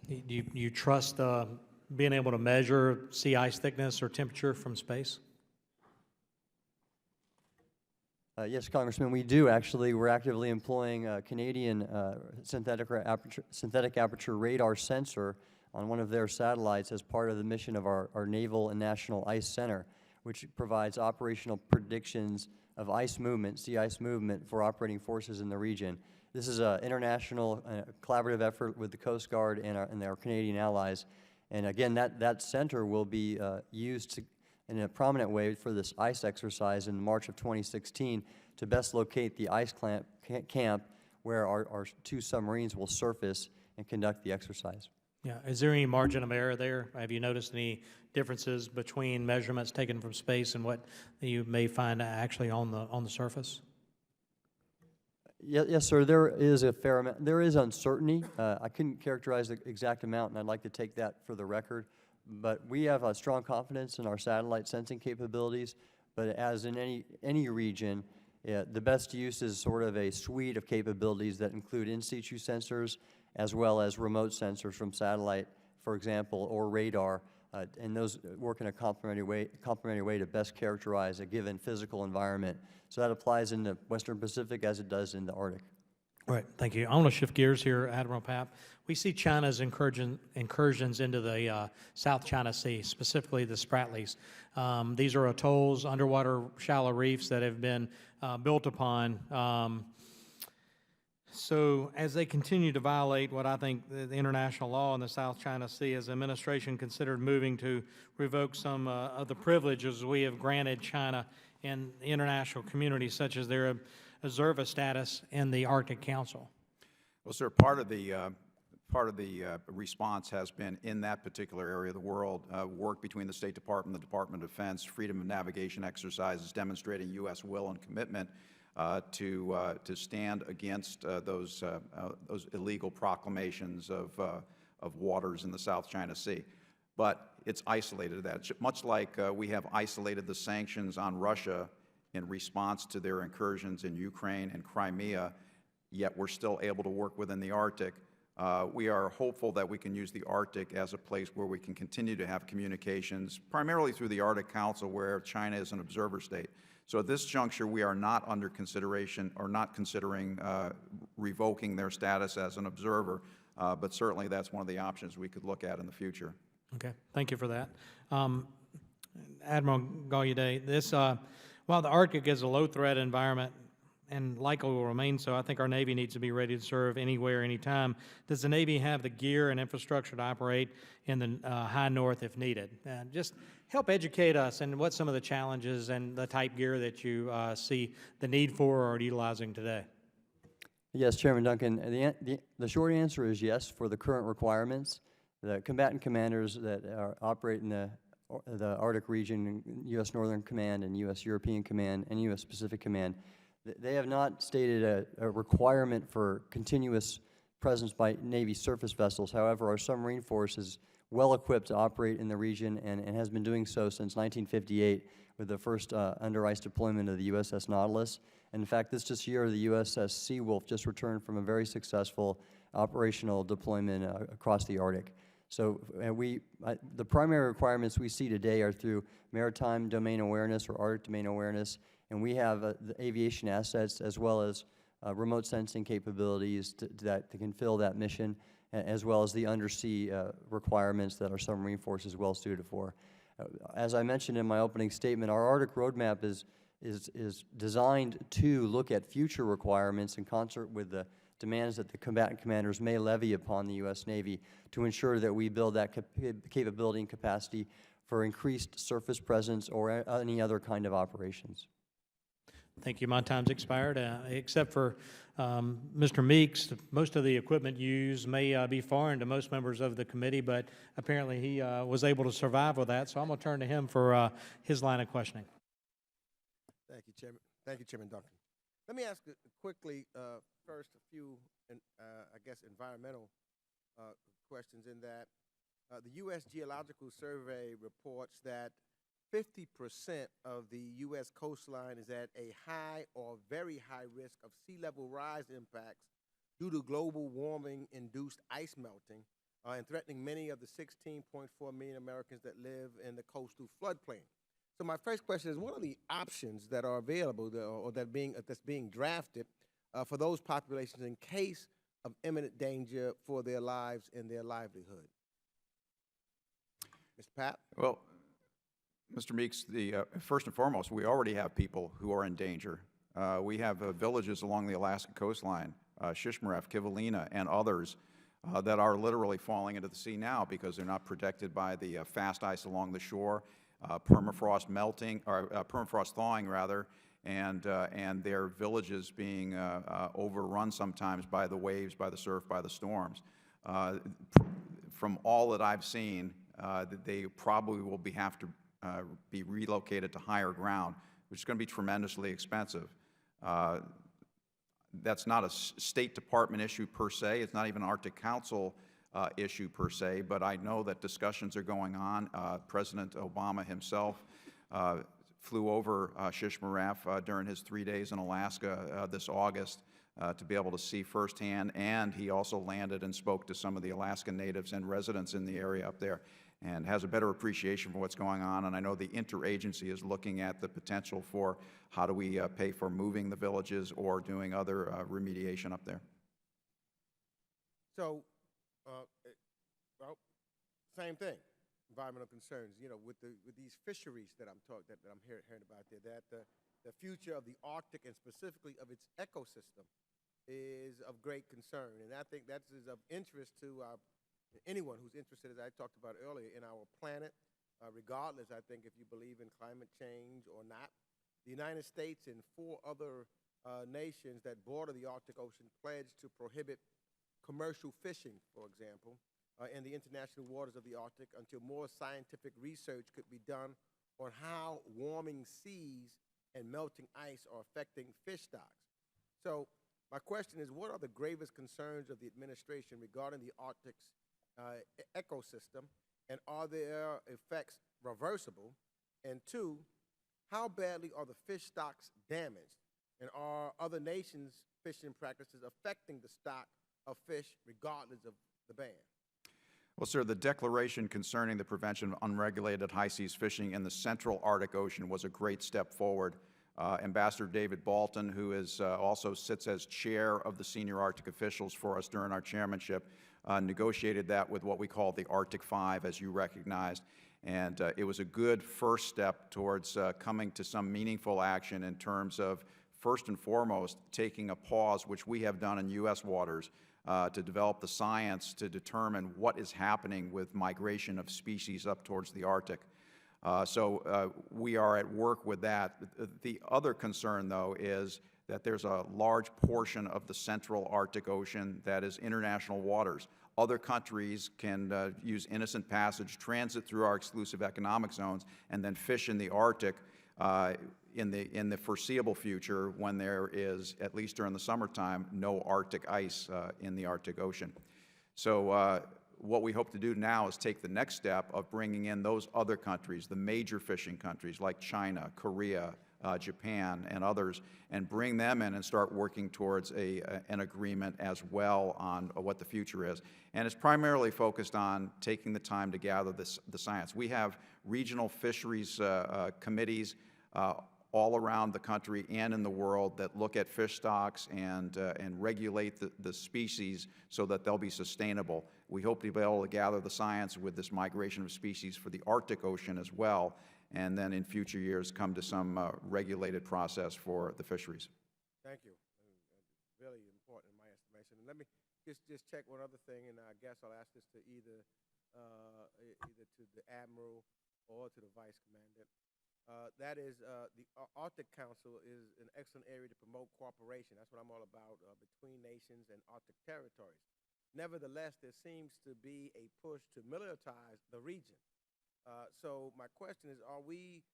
you trust being able to measure sea ice thickness or temperature from space? Yes, Congressman, we do actually. We're actively employing a Canadian synthetic aperture radar sensor on one of their satellites as part of the mission of our Naval and National Ice Center, which provides operational predictions of ice movement, sea ice movement for operating forces in the region. This is an international collaborative effort with the Coast Guard and our Canadian allies. And again, that center will be used in a prominent way for this ice exercise in March of 2016 to best locate the ice camp where our 2 submarines will surface and conduct the exercise. Yeah, is there any margin of error there? Have you noticed any differences between measurements taken from space and what you may find actually on the surface? Yes, sir. There is a fair amount. There is uncertainty. I couldn't characterize the exact amount, and I'd like to take that for the record. But we have a strong confidence in our satellite sensing capabilities. But as in any region, the best use is sort of a suite of capabilities that include in situ sensors as well as remote sensors from satellite, for example, or radar, and those work in a complementary way to best characterize a given physical environment. So that applies in the Western Pacific as it does in the Arctic. All right, thank you. I want to shift gears here, Admiral Papp. We see China's incursions into the South China Sea, specifically the Spratlys. These are atolls, underwater shallow reefs that have been built upon. So as they continue to violate what I think the international law in the South China Sea, has the administration considered moving to revoke some of the privileges we have granted China in the international community, such as their observer status in the Arctic Council? Well, sir, part of the response has been in that particular area of the world, work between the State Department and the Department of Defense, freedom of navigation exercises demonstrating U.S. will and commitment to stand against those illegal proclamations of waters in the South China Sea. But it's isolated that, much like we have isolated the sanctions on Russia in response to their incursions in Ukraine and Crimea, yet we're still able to work within the Arctic. We are hopeful that we can use the Arctic as a place where we can continue to have communications, primarily through the Arctic Council, where China is an observer state. So at this juncture, we are not under consideration or not considering revoking their status as an observer, but certainly that's one of the options we could look at in the future. Okay, thank you for that. Admiral Gallaudet, while the Arctic is a low-threat environment and likely will remain so, I think our Navy needs to be ready to serve anywhere, anytime. Does the Navy have the gear and infrastructure to operate in the high north if needed? Just help educate us and what some of the challenges and the type gear that you see the need for or are utilizing today. Yes, Chairman Duncan, the short answer is yes for the current requirements. The combatant commanders that operate in the Arctic region, U.S. Northern Command and U.S. European Command and U.S. Pacific Command, they have not stated a requirement for continuous presence by Navy surface vessels. However, our submarine force is well equipped to operate in the region and has been doing so since 1958 with the first under ice deployment of the USS Nautilus. And in fact, this year, the USS Seawolf just returned from a very successful operational deployment across the Arctic. So the primary requirements we see today are through maritime domain awareness or Arctic domain awareness, and we have the aviation assets as well as remote sensing capabilities that can fill that mission, as well as the undersea requirements that our submarine force is well suited for. As I mentioned in my opening statement, our Arctic roadmap is designed to look at future requirements in concert with the demands that the combatant commanders may levy upon the U.S. Navy to ensure that we build that capability and capacity for increased surface presence or any other kind of operations. Thank you. My time's expired, except for Mr. Meeks. Most of the equipment used may be foreign to most members of the committee, but apparently he was able to survive with that, so I'm going to turn to him for his line of questioning. Thank you, Chairman. Thank you, Chairman Duncan. Let me ask quickly first a few, I guess, environmental questions in that the U.S. Geological Survey reports that 50% of the U.S. coastline is at a high or very high risk of sea level rise impacts due to global warming-induced ice melting and threatening many of the 16.4 million Americans that live in the coastal floodplain. So my first question is, what are the options that are available or that's being drafted for those populations in case of imminent danger for their lives and their livelihood? Mr. Papp? Well, Mr. Meeks, first and foremost, we already have people who are in danger. We have villages along the Alaska coastline, Shishmaref, Kivalina, and others that are literally falling into the sea now because they're not protected by the fast ice along the shore, permafrost melting, or permafrost thawing rather, and their villages being overrun sometimes by the waves, by the surf, by the storms. From all that I've seen, they probably will have to be relocated to higher ground, which is going to be tremendously expensive. That's not a State Department issue per se. It's not even an Arctic Council issue per se, but I know that discussions are going on. President Obama himself flew over Shishmaref during his 3 days in Alaska this August to be able to see firsthand, and he also landed and spoke to some of the Alaskan natives and residents in the area up there, and has a better appreciation for what's going on. And I know the interagency is looking at the potential for how do we pay for moving the villages or doing other remediation up there. So, well, same thing. Environmental concerns. You know, with these fisheries that I'm hearing about there, that the future of the Arctic and specifically of its ecosystem is of great concern, and I think that is of interest to anyone who's interested, as I talked about earlier, in our planet, regardless, I think, if you believe in climate change or not. The United States and 4 other nations that border the Arctic Ocean pledged to prohibit commercial fishing, for example, in the international waters of the Arctic until more scientific research could be done on how warming seas and melting ice are affecting fish stocks. So my question is, what are the gravest concerns of the administration regarding the Arctic's ecosystem, and are their effects reversible? And 2, how badly are the fish stocks damaged, and are other nations' fishing practices affecting the stock of fish regardless of the ban? Well, sir, the declaration concerning the prevention of unregulated high seas fishing in the central Arctic Ocean was a great step forward. Ambassador David Balton, who also sits as chair of the senior Arctic officials for us during our chairmanship, negotiated that with what we call the Arctic 5, as you recognized. And it was a good first step towards coming to some meaningful action in terms of, first and foremost, taking a pause, which we have done in U.S. waters, to develop the science to determine what is happening with migration of species up towards the Arctic. So we are at work with that. The other concern, though, is that there's a large portion of the central Arctic Ocean that is international waters. Other countries can use innocent passage, transit through our exclusive economic zones, and then fish in the Arctic in the foreseeable future when there is, at least during the summertime, no Arctic ice in the Arctic Ocean. So what we hope to do now is take the next step of bringing in those other countries, the major fishing countries like China, Korea, Japan, and others, and bring them in and start working towards an agreement as well on what the future is. And it's primarily focused on taking the time to gather the science. We have regional fisheries committees all around the country and in the world that look at fish stocks and regulate the species so that they'll be sustainable. We hope to be able to gather the science with this migration of species for the Arctic Ocean as well, and then in future years come to some regulated process for the fisheries. Thank you. Really important in my estimation. And let me just check one other thing, and I guess I'll ask this to either to the Admiral or to the Vice Commander. That is, the Arctic Council is an excellent area to promote cooperation. That's what I'm all about, between nations and Arctic territories. Nevertheless, there seems to be a push to militarize the region. So my question is, are we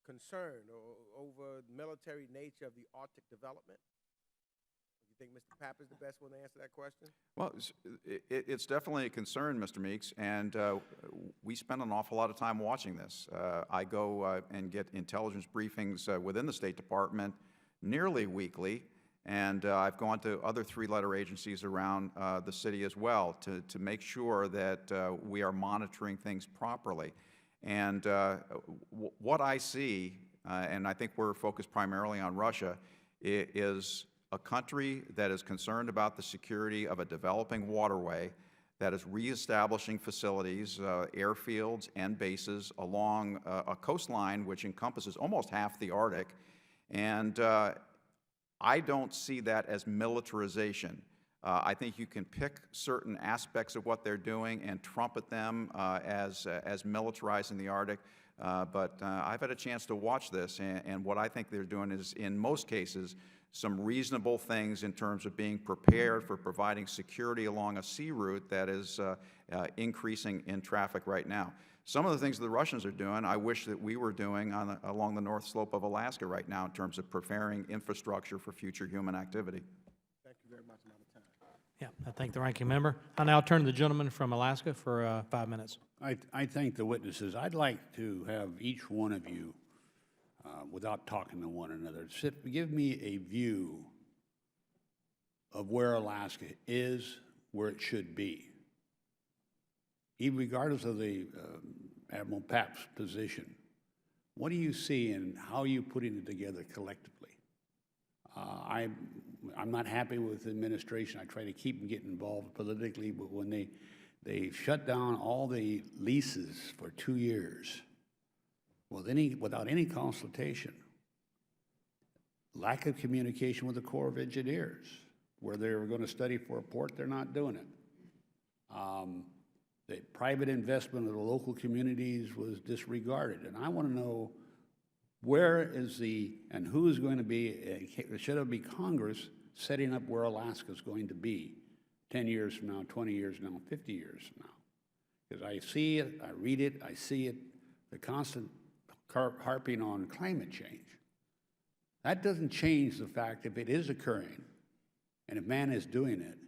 concerned over the military nature of the Arctic development? You think Mr. Papp is the best one to answer that question? Well, it's definitely a concern, Mr. Meeks, and we spend an awful lot of time watching this. I go and get intelligence briefings within the State Department nearly weekly, and I've gone to other three-letter agencies around the city as well to make sure that we are monitoring things properly. And what I see, and I think we're focused primarily on Russia, is a country that is concerned about the security of a developing waterway, that is reestablishing facilities, airfields and bases along a coastline which encompasses almost half the Arctic. And I don't see that as militarization. I think you can pick certain aspects of what they're doing and trumpet them as militarizing the Arctic. But I've had a chance to watch this, and what I think they're doing is, in most cases, some reasonable things in terms of being prepared for providing security along a sea route that is increasing in traffic right now. Some of the things the Russians are doing, I wish that we were doing along the north slope of Alaska right now in terms of preparing infrastructure for future human activity. Thank you very much. I'm out of time. Yeah, I thank the ranking member. I now turn to the gentleman from Alaska for 5 minutes. I thank the witnesses. I'd like to have each one of you, without talking to one another, give me a view of where Alaska is, where it should be. Even regardless of the Admiral Papp's position, what do you see and how are you putting it together collectively? I'm not happy with the administration. I try to keep them getting involved politically, but when they shut down all the leases for 2 years, without any consultation, lack of communication with the Corps of Engineers, where they were going to study for a port, they're not doing it. The private investment of the local communities was disregarded, and I want to know where is and who is going to be, should it be Congress setting up where Alaska is going to be 10 years from now, 20 years from now, 50 years from now? Because I see it, I read it, I see it, the constant harping on climate change. That doesn't change the fact if it is occurring and if man is doing it,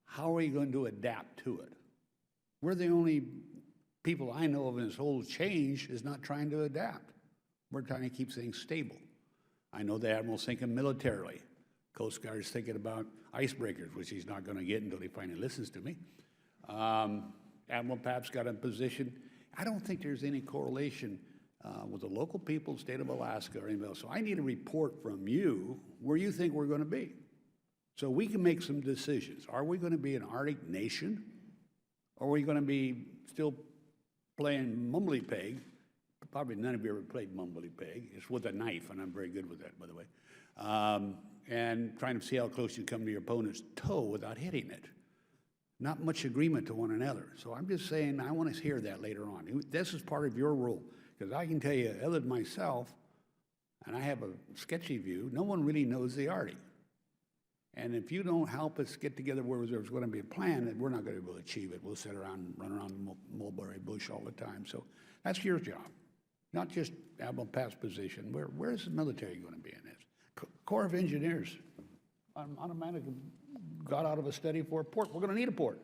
how are you going to adapt to it? We're the only people I know of in this whole change is not trying to adapt. We're trying to keep things stable. I know the Admiral's thinking militarily. Coast Guard's thinking about icebreakers, which he's not going to get until he finally listens to me. Admiral Papp's got a position. I don't think there's any correlation with the local people, state of Alaska, or anything else. So I need a report from you where you think we're going to be, so we can make some decisions. Are we going to be an Arctic nation, or are we going to be still playing mumbly peg? Probably none of you ever played mumbly peg. It's with a knife, and I'm very good with that, by the way. And trying to see how close you come to your opponent's toe without hitting it. Not much agreement to one another. So I'm just saying I want to hear that later on. This is part of your role, because I can tell you, other than myself, and I have a sketchy view, no one really knows the Arctic. And if you don't help us get together where there's going to be a plan, then we're not going to be able to achieve it. We'll sit around and run around the mulberry bush all the time. So that's your job, not just Admiral Papp's position. Where is the military going to be in this? Corps of Engineers automatically got out of a study for a port. We're going to need a port.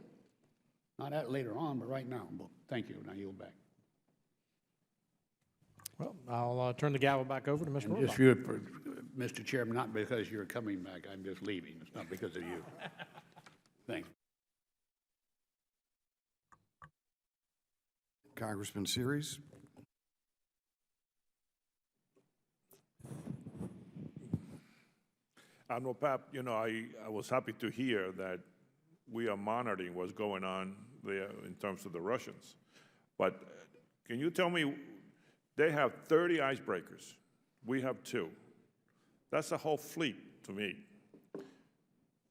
Not that later on, but right now. Well, thank you. Now yield back. Well, I'll turn the gavel back over to Mr. And just for Mr. Chairman, not because you're coming back, I'm just leaving. It's not because of you. Thanks. Congressman Series. Admiral Papp, you know, I was happy to hear that we are monitoring what's going on there in terms of the Russians. But can you tell me, they have 30 icebreakers. We have 2. That's a whole fleet to me.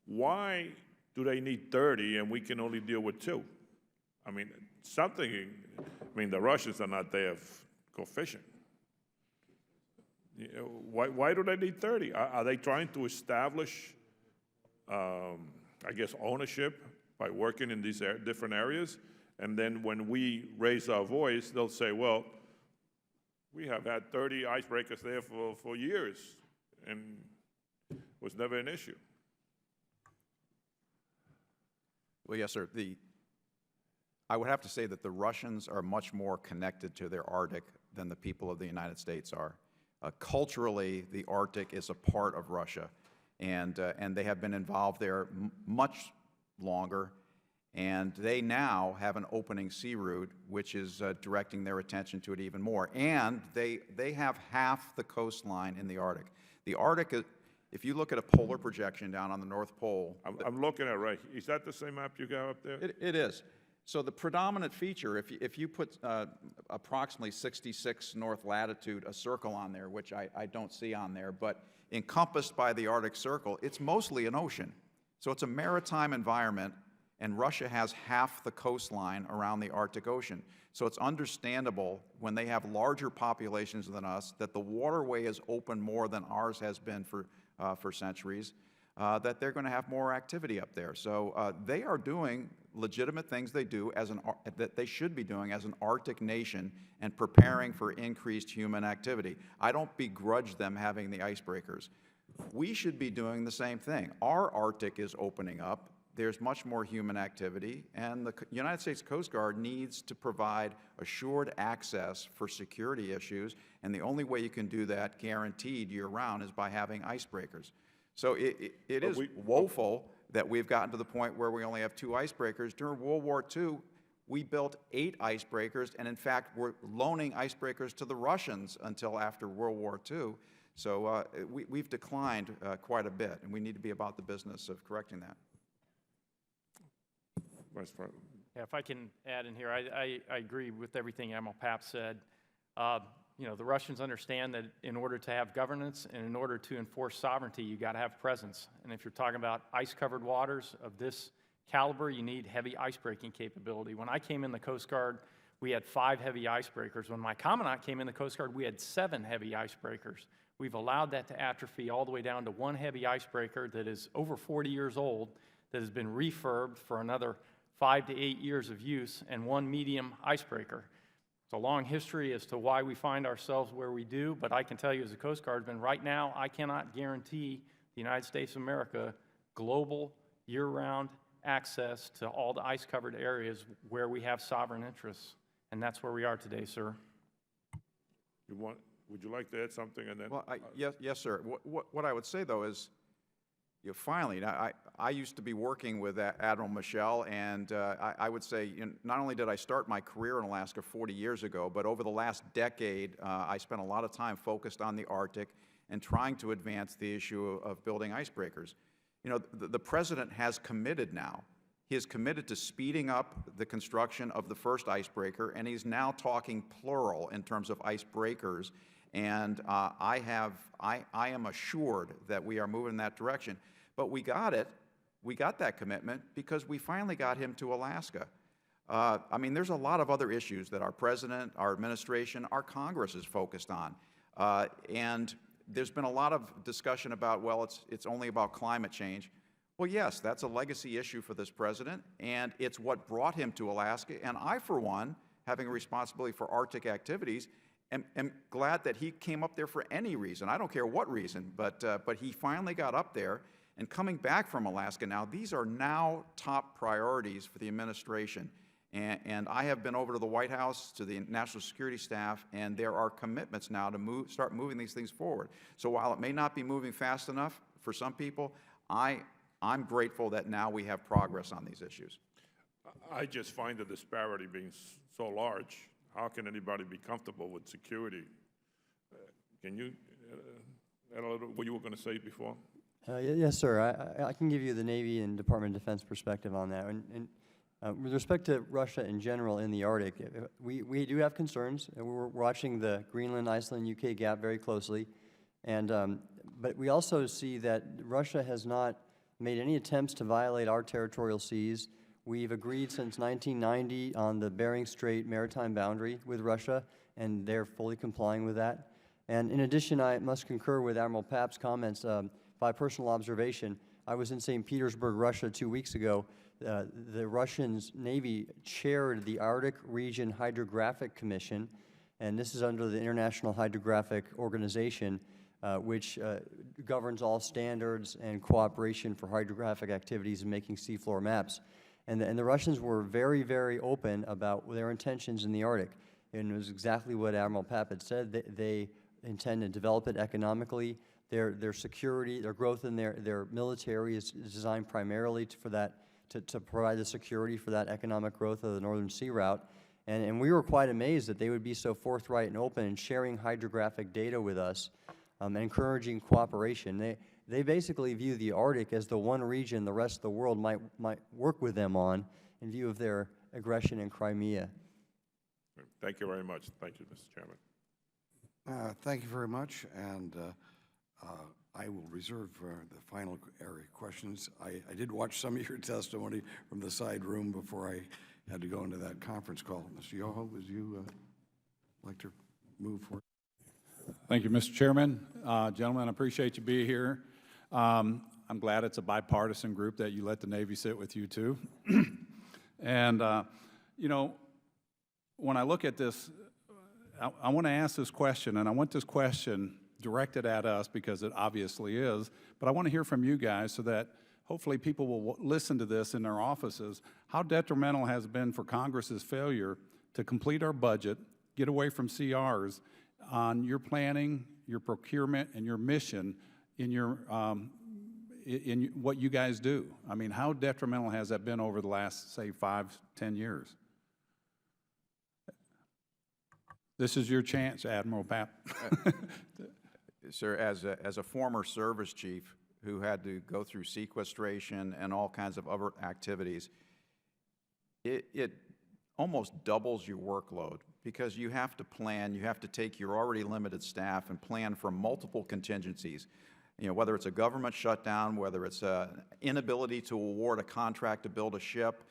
Why do they need 30 and we can only deal with 2? I mean, the Russians are not there go fishing. Why do they need 30? Are they trying to establish, I guess, ownership by working in these different areas? And then when we raise our voice, they'll say, well, we have had 30 icebreakers there for years, and it was never an issue. Well, yes, sir. I would have to say that the Russians are much more connected to their Arctic than the people of the United States are. Culturally, the Arctic is a part of Russia, and they have been involved there much longer, and they now have an opening sea route, which is directing their attention to it even more. And they have half the coastline in the Arctic. The Arctic, if you look at a polar projection down on the North Pole... I'm looking at it right. Is that the same map you got up there? It is. So the predominant feature, if you put approximately 66 north latitude, a circle on there, which I don't see on there, but encompassed by the Arctic Circle, it's mostly an ocean. So it's a maritime environment, and Russia has half the coastline around the Arctic Ocean. So it's understandable when they have larger populations than us that the waterway is open more than ours has been for centuries, that they're going to have more activity up there. So they are doing legitimate things that they should be doing as an Arctic nation and preparing for increased human activity. I don't begrudge them having the icebreakers. We should be doing the same thing. Our Arctic is opening up. There's much more human activity, and the United States Coast Guard needs to provide assured access for security issues, and the only way you can do that guaranteed year-round is by having icebreakers. So it is woeful that we've gotten to the point where we only have 2 icebreakers. During World War II, we built 8 icebreakers, and in fact, we're loaning icebreakers to the Russians until after World War II. So we've declined quite a bit, and we need to be about the business of correcting that. Yeah, if I can add in here, I agree with everything Admiral Papp said. You know, the Russians understand that in order to have governance and in order to enforce sovereignty, you got to have presence. And if you're talking about ice-covered waters of this caliber, you need heavy icebreaking capability. When I came in the Coast Guard, we had 5 heavy icebreakers. When my commandant came in the Coast Guard, we had 7 heavy icebreakers. We've allowed that to atrophy all the way down to 1 heavy icebreaker that is over 40 years old, that has been refurbed for another 5 to 8 years of use, and 1 medium icebreaker. It's a long history as to why we find ourselves where we do, but I can tell you as a Coast Guardsman, right now, I cannot guarantee the United States of America global, year-round access to all the ice-covered areas where we have sovereign interests, and that's where we are today, sir. Would you like to add something? And then, well, yes, sir. What I would say, though, is finally, I used to be working with Admiral Michel, and I would say, not only did I start my career in Alaska 40 years ago, but over the last decade, I spent a lot of time focused on the Arctic and trying to advance the issue of building icebreakers. You know, the President has committed now. He is committed to speeding up the construction of the first icebreaker, and he's now talking plural in terms of icebreakers. And I am assured that we are moving in that direction. But we got that commitment because we finally got him to Alaska. I mean, there's a lot of other issues that our President, our administration, our Congress is focused on. And there's been a lot of discussion about, well, it's only about climate change. Well, yes, that's a legacy issue for this President, and it's what brought him to Alaska. And I, for one, having a responsibility for Arctic activities, am glad that he came up there for any reason. I don't care what reason, but he finally got up there. And coming back from Alaska now, these are now top priorities for the administration. And I have been over to the White House, to the National Security Staff, and there are commitments now to start moving these things forward. So while it may not be moving fast enough for some people, I'm grateful that now we have progress on these issues. I just find the disparity being so large. How can anybody be comfortable with security? Can you add a little what you were going to say before? Yes, sir. I can give you the Navy and Department of Defense perspective on that. And with respect to Russia in general in the Arctic, we do have concerns. We're watching the Greenland, Iceland, UK gap very closely. And, but we also see that Russia has not made any attempts to violate our territorial seas. We've agreed since 1990 on the Bering Strait maritime boundary with Russia, and they're fully complying with that. And in addition, I must concur with Admiral Papp's comments. By personal observation, I was in St. Petersburg, Russia 2 weeks ago. The Russian Navy chaired the Arctic Region Hydrographic Commission, and this is under the International Hydrographic Organization, which governs all standards and cooperation for hydrographic activities and making seafloor maps. And the Russians were very, very open about their intentions in the Arctic. And it was exactly what Admiral Papp had said. They intend to develop it economically. Their security, their growth in their military is designed primarily for that, to provide the security for that economic growth of the Northern Sea Route. And we were quite amazed that they would be so forthright and open in sharing hydrographic data with us and encouraging cooperation. They basically view the Arctic as the one region the rest of the world might work with them on in view of their aggression in Crimea. Thank you very much. Thank you, Mr. Chairman. Thank you very much, and I will reserve the final area questions. I did watch some of your testimony from the side room before I had to go into that conference call. Mr. Yoho, would you like to move forward? Thank you, Mr. Chairman. Gentlemen, I appreciate you being here. I'm glad it's a bipartisan group that you let the Navy sit with you, too. And, you know, when I look at this, I want to ask this question, and I want this question directed at us because it obviously is, but I want to hear from you guys so that hopefully people will listen to this in their offices. How detrimental has it been for Congress's failure to complete our budget, get away from CRs, on your planning, your procurement, and your mission in your in what you guys do? I mean, how detrimental has that been over the last, say, 5, 10 years? This is your chance, Admiral Papp. Sir, as a former service chief who had to go through sequestration and all kinds of other activities, it almost doubles your workload because you have to plan, you have to take your already limited staff and plan for multiple contingencies. You know, whether it's a government shutdown, whether it's an inability to award a contract to build a ship,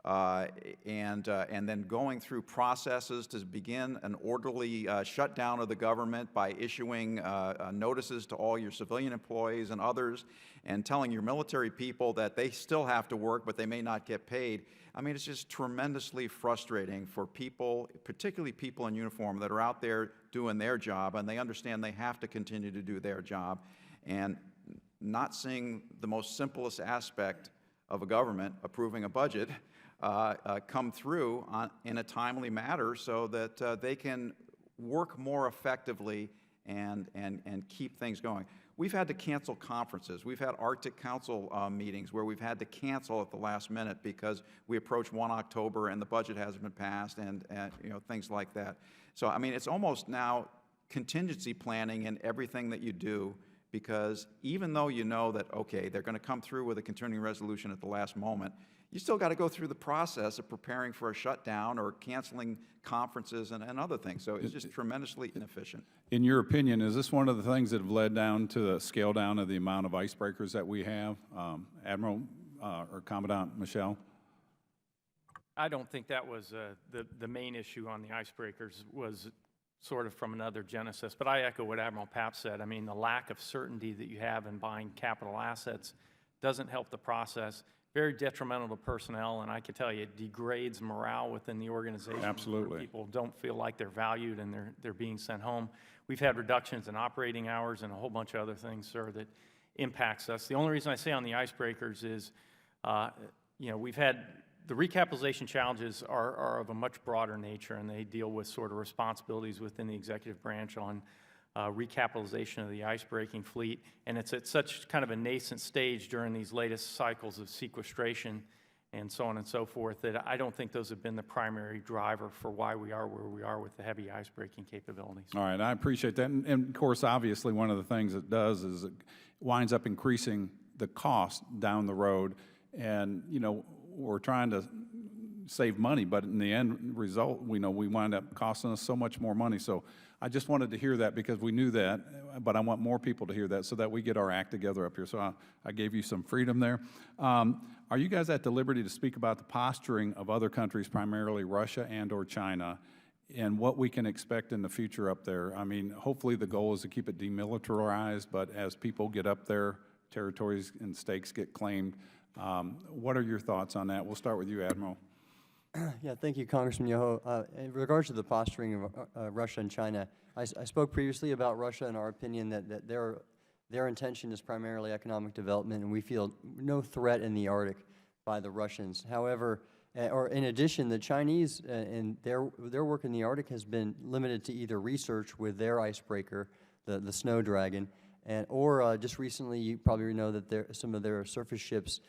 and then going through processes to begin an orderly shutdown of the government by issuing notices to all your civilian employees and others, and telling your military people that they still have to work but they may not get paid. I mean, it's just tremendously frustrating for people, particularly people in uniform, that are out there doing their job, and they understand they have to continue to do their job, and not seeing the most simplest aspect of a government approving a budget come through in a timely manner so that they can work more effectively and keep things going. We've had to cancel conferences. We've had Arctic Council meetings where we've had to cancel at the last minute because we approach 1 October and the budget hasn't been passed, and you know, things like that. So I mean, it's almost now contingency planning in everything that you do, because even though you know that, okay, they're going to come through with a continuing resolution at the last moment, you still got to go through the process of preparing for a shutdown or canceling conferences and other things. So it's just tremendously inefficient. In your opinion, is this one of the things that have led down to the scale down of the amount of icebreakers that we have? Admiral or Commandant Michelle? I don't think that was the main issue on the icebreakers. Was sort of from another genesis, but I echo what Admiral Papp said. I mean, the lack of certainty that you have in buying capital assets doesn't help the process. Very detrimental to personnel, and I can tell you it degrades morale within the organization. Absolutely. People don't feel like they're valued and they're being sent home. We've had reductions in operating hours and a whole bunch of other things, sir, that impacts us. The only reason I say on the icebreakers is, you know, we've had the recapitalization challenges are of a much broader nature, and they deal with sort of responsibilities within the executive branch on recapitalization of the icebreaking fleet, and it's at such kind of a nascent stage during these latest cycles of sequestration and so on and so forth that I don't think those have been the primary driver for why we are where we are with the heavy icebreaking capabilities. All right, I appreciate that. And of course, obviously, one of the things it does is it winds up increasing the cost down the road. And, you know, we're trying to save money, but in the end result, we know we wind up costing us so much more money. So I just wanted to hear that because we knew that, but I want more people to hear that so that we get our act together up here. So I gave you some freedom there. Are you guys at the liberty to speak about the posturing of other countries, primarily Russia and or China, and what we can expect in the future up there. I mean, hopefully the goal is to keep it demilitarized, but as people get up there, territories and stakes get claimed. What are your thoughts on that? We'll start with you, Admiral. Yeah, thank you, Congressman Yoho. In regards to the posturing of Russia and China, I spoke previously about Russia and our opinion that their intention is primarily economic development, and we feel no threat in the Arctic by the Russians. However, or in addition, the Chinese and their work in the Arctic has been limited to either research with their icebreaker, the Snow Dragon, or just recently, you probably know that some of their surface ships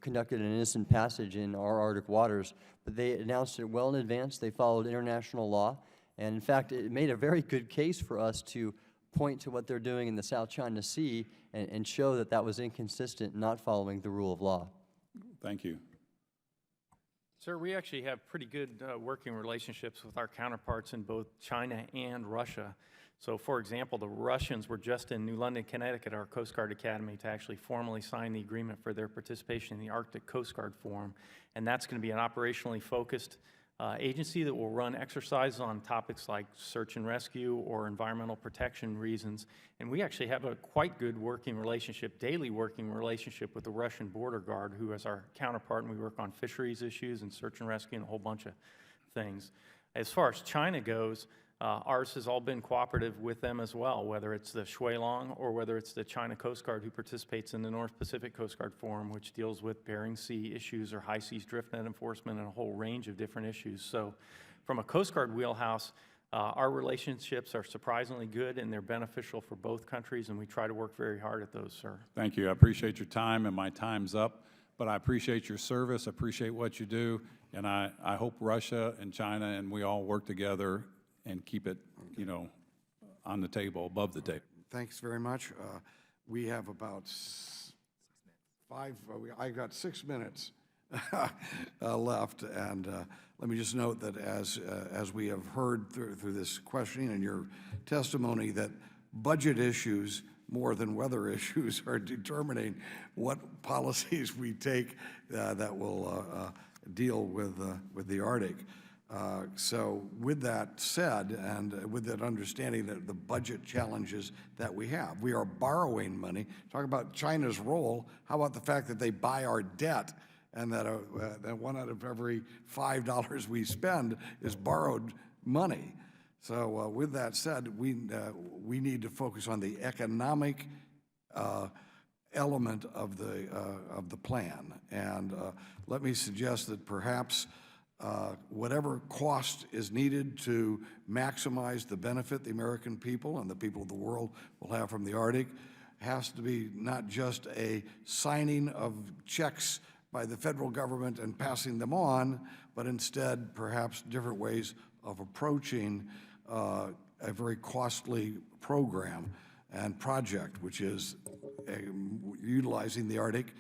conducted an innocent passage in our Arctic waters, but they announced it well in advance. They followed international law, and in fact, it made a very good case for us to point to what they're doing in the South China Sea and show that that was inconsistent, not following the rule of law. Thank you. Sir, we actually have pretty good working relationships with our counterparts in both China and Russia. So, for example, the Russians were just in New London, Connecticut, our Coast Guard Academy, to actually formally sign the agreement for their participation in the Arctic Coast Guard Forum. And that's going to be an operationally focused agency that will run exercises on topics like search and rescue or environmental protection reasons. And we actually have a quite good working relationship, daily working relationship with the Russian border guard, who is our counterpart, and we work on fisheries issues and search and rescue and a whole bunch of things. As far as China goes, ours has all been cooperative with them as well, whether it's the Shuilong or whether it's the China Coast Guard who participates in the North Pacific Coast Guard Forum, which deals with Bering Sea issues or high seas drift net enforcement and a whole range of different issues. So from a Coast Guard wheelhouse, our relationships are surprisingly good and they're beneficial for both countries, and we try to work very hard at those, sir. Thank you. I appreciate your time, and my time's up, but I appreciate your service, I appreciate what you do, and I hope Russia and China and we all work together and keep it, you know, on the table, above the table. Thanks very much. We have about I got 6 minutes left, and let me just note that as we have heard through this questioning and your testimony, that budget issues more than weather issues are determining what policies we take that will deal with the Arctic. So with that said, and with that understanding that the budget challenges that we have, we are borrowing money. Talk about China's role. How about the fact that they buy our debt, and that one out of every $5 we spend is borrowed money. So with that said, we need to focus on the economic element of the plan. And let me suggest that perhaps whatever cost is needed to maximize the benefit the American people and the people of the world will have from the Arctic has to be not just a signing of checks by the federal government and passing them on, but instead perhaps different ways of approaching a very costly program and project, which is utilizing the Arctic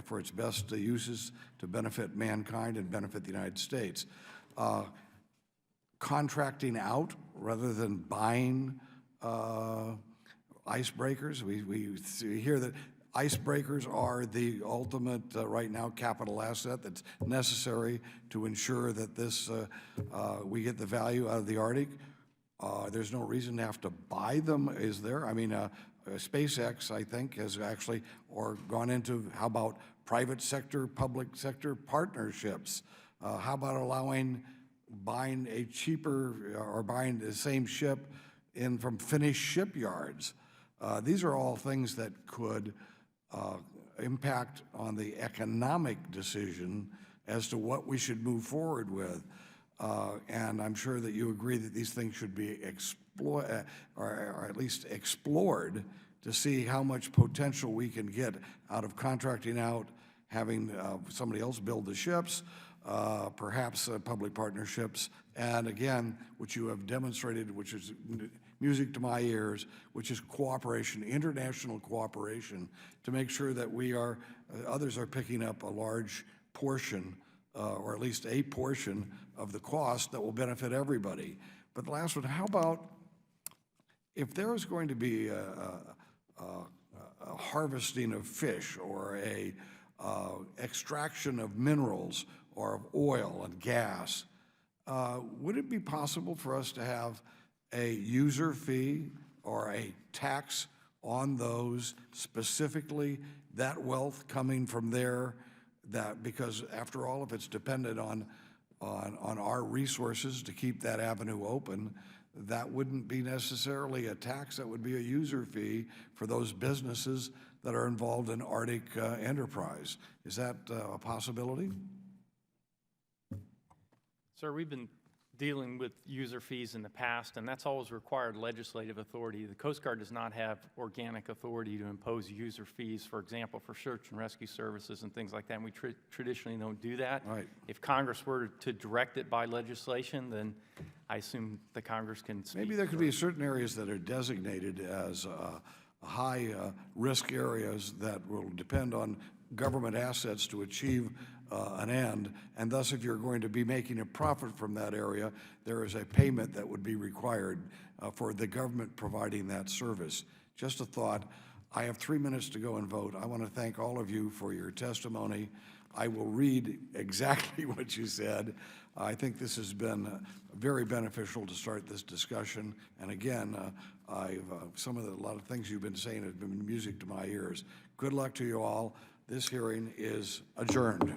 for its best uses to benefit mankind and benefit the United States. Contracting out rather than buying icebreakers. We hear that icebreakers are the ultimate, right now, capital asset that's necessary to ensure that we get the value out of the Arctic. There's no reason to have to buy them, is there? I mean, SpaceX, I think, has actually gone into, how about private sector, public sector partnerships? How about buying a cheaper or buying the same ship from Finnish shipyards? These are all things that could impact on the economic decision as to what we should move forward with. And I'm sure that you agree that these things should be or at least explored to see how much potential we can get out of contracting out, having somebody else build the ships, perhaps public partnerships, and again, which you have demonstrated, which is music to my ears, which is cooperation, international cooperation, to make sure that others are picking up a large portion, or at least a portion of the cost that will benefit everybody. But the last one, how about if there is going to be a harvesting of fish or extraction of minerals or of oil and gas, would it be possible for us to have a user fee or a tax on those, specifically that wealth coming from there? That, because after all, if it's dependent on our resources to keep that avenue open, that wouldn't be necessarily a tax, that would be a user fee for those businesses that are involved in Arctic enterprise. Is that a possibility? Sir, we've been dealing with user fees in the past, and that's always required legislative authority. The Coast Guard does not have organic authority to impose user fees, for example, for search and rescue services and things like that, and we traditionally don't do that. Right. If Congress were to direct it by legislation, then I assume the Congress can speak. Maybe there could be certain areas that are designated as high risk areas that will depend on government assets to achieve an end, and thus if you're going to be making a profit from that area, there is a payment that would be required for the government providing that service. Just a thought. I have 3 minutes to go and vote. I want to thank all of you for your testimony. I will read exactly what you said. I think this has been very beneficial to start this discussion. And again, a lot of things you've been saying have been music to my ears. Good luck to you all. This hearing is adjourned.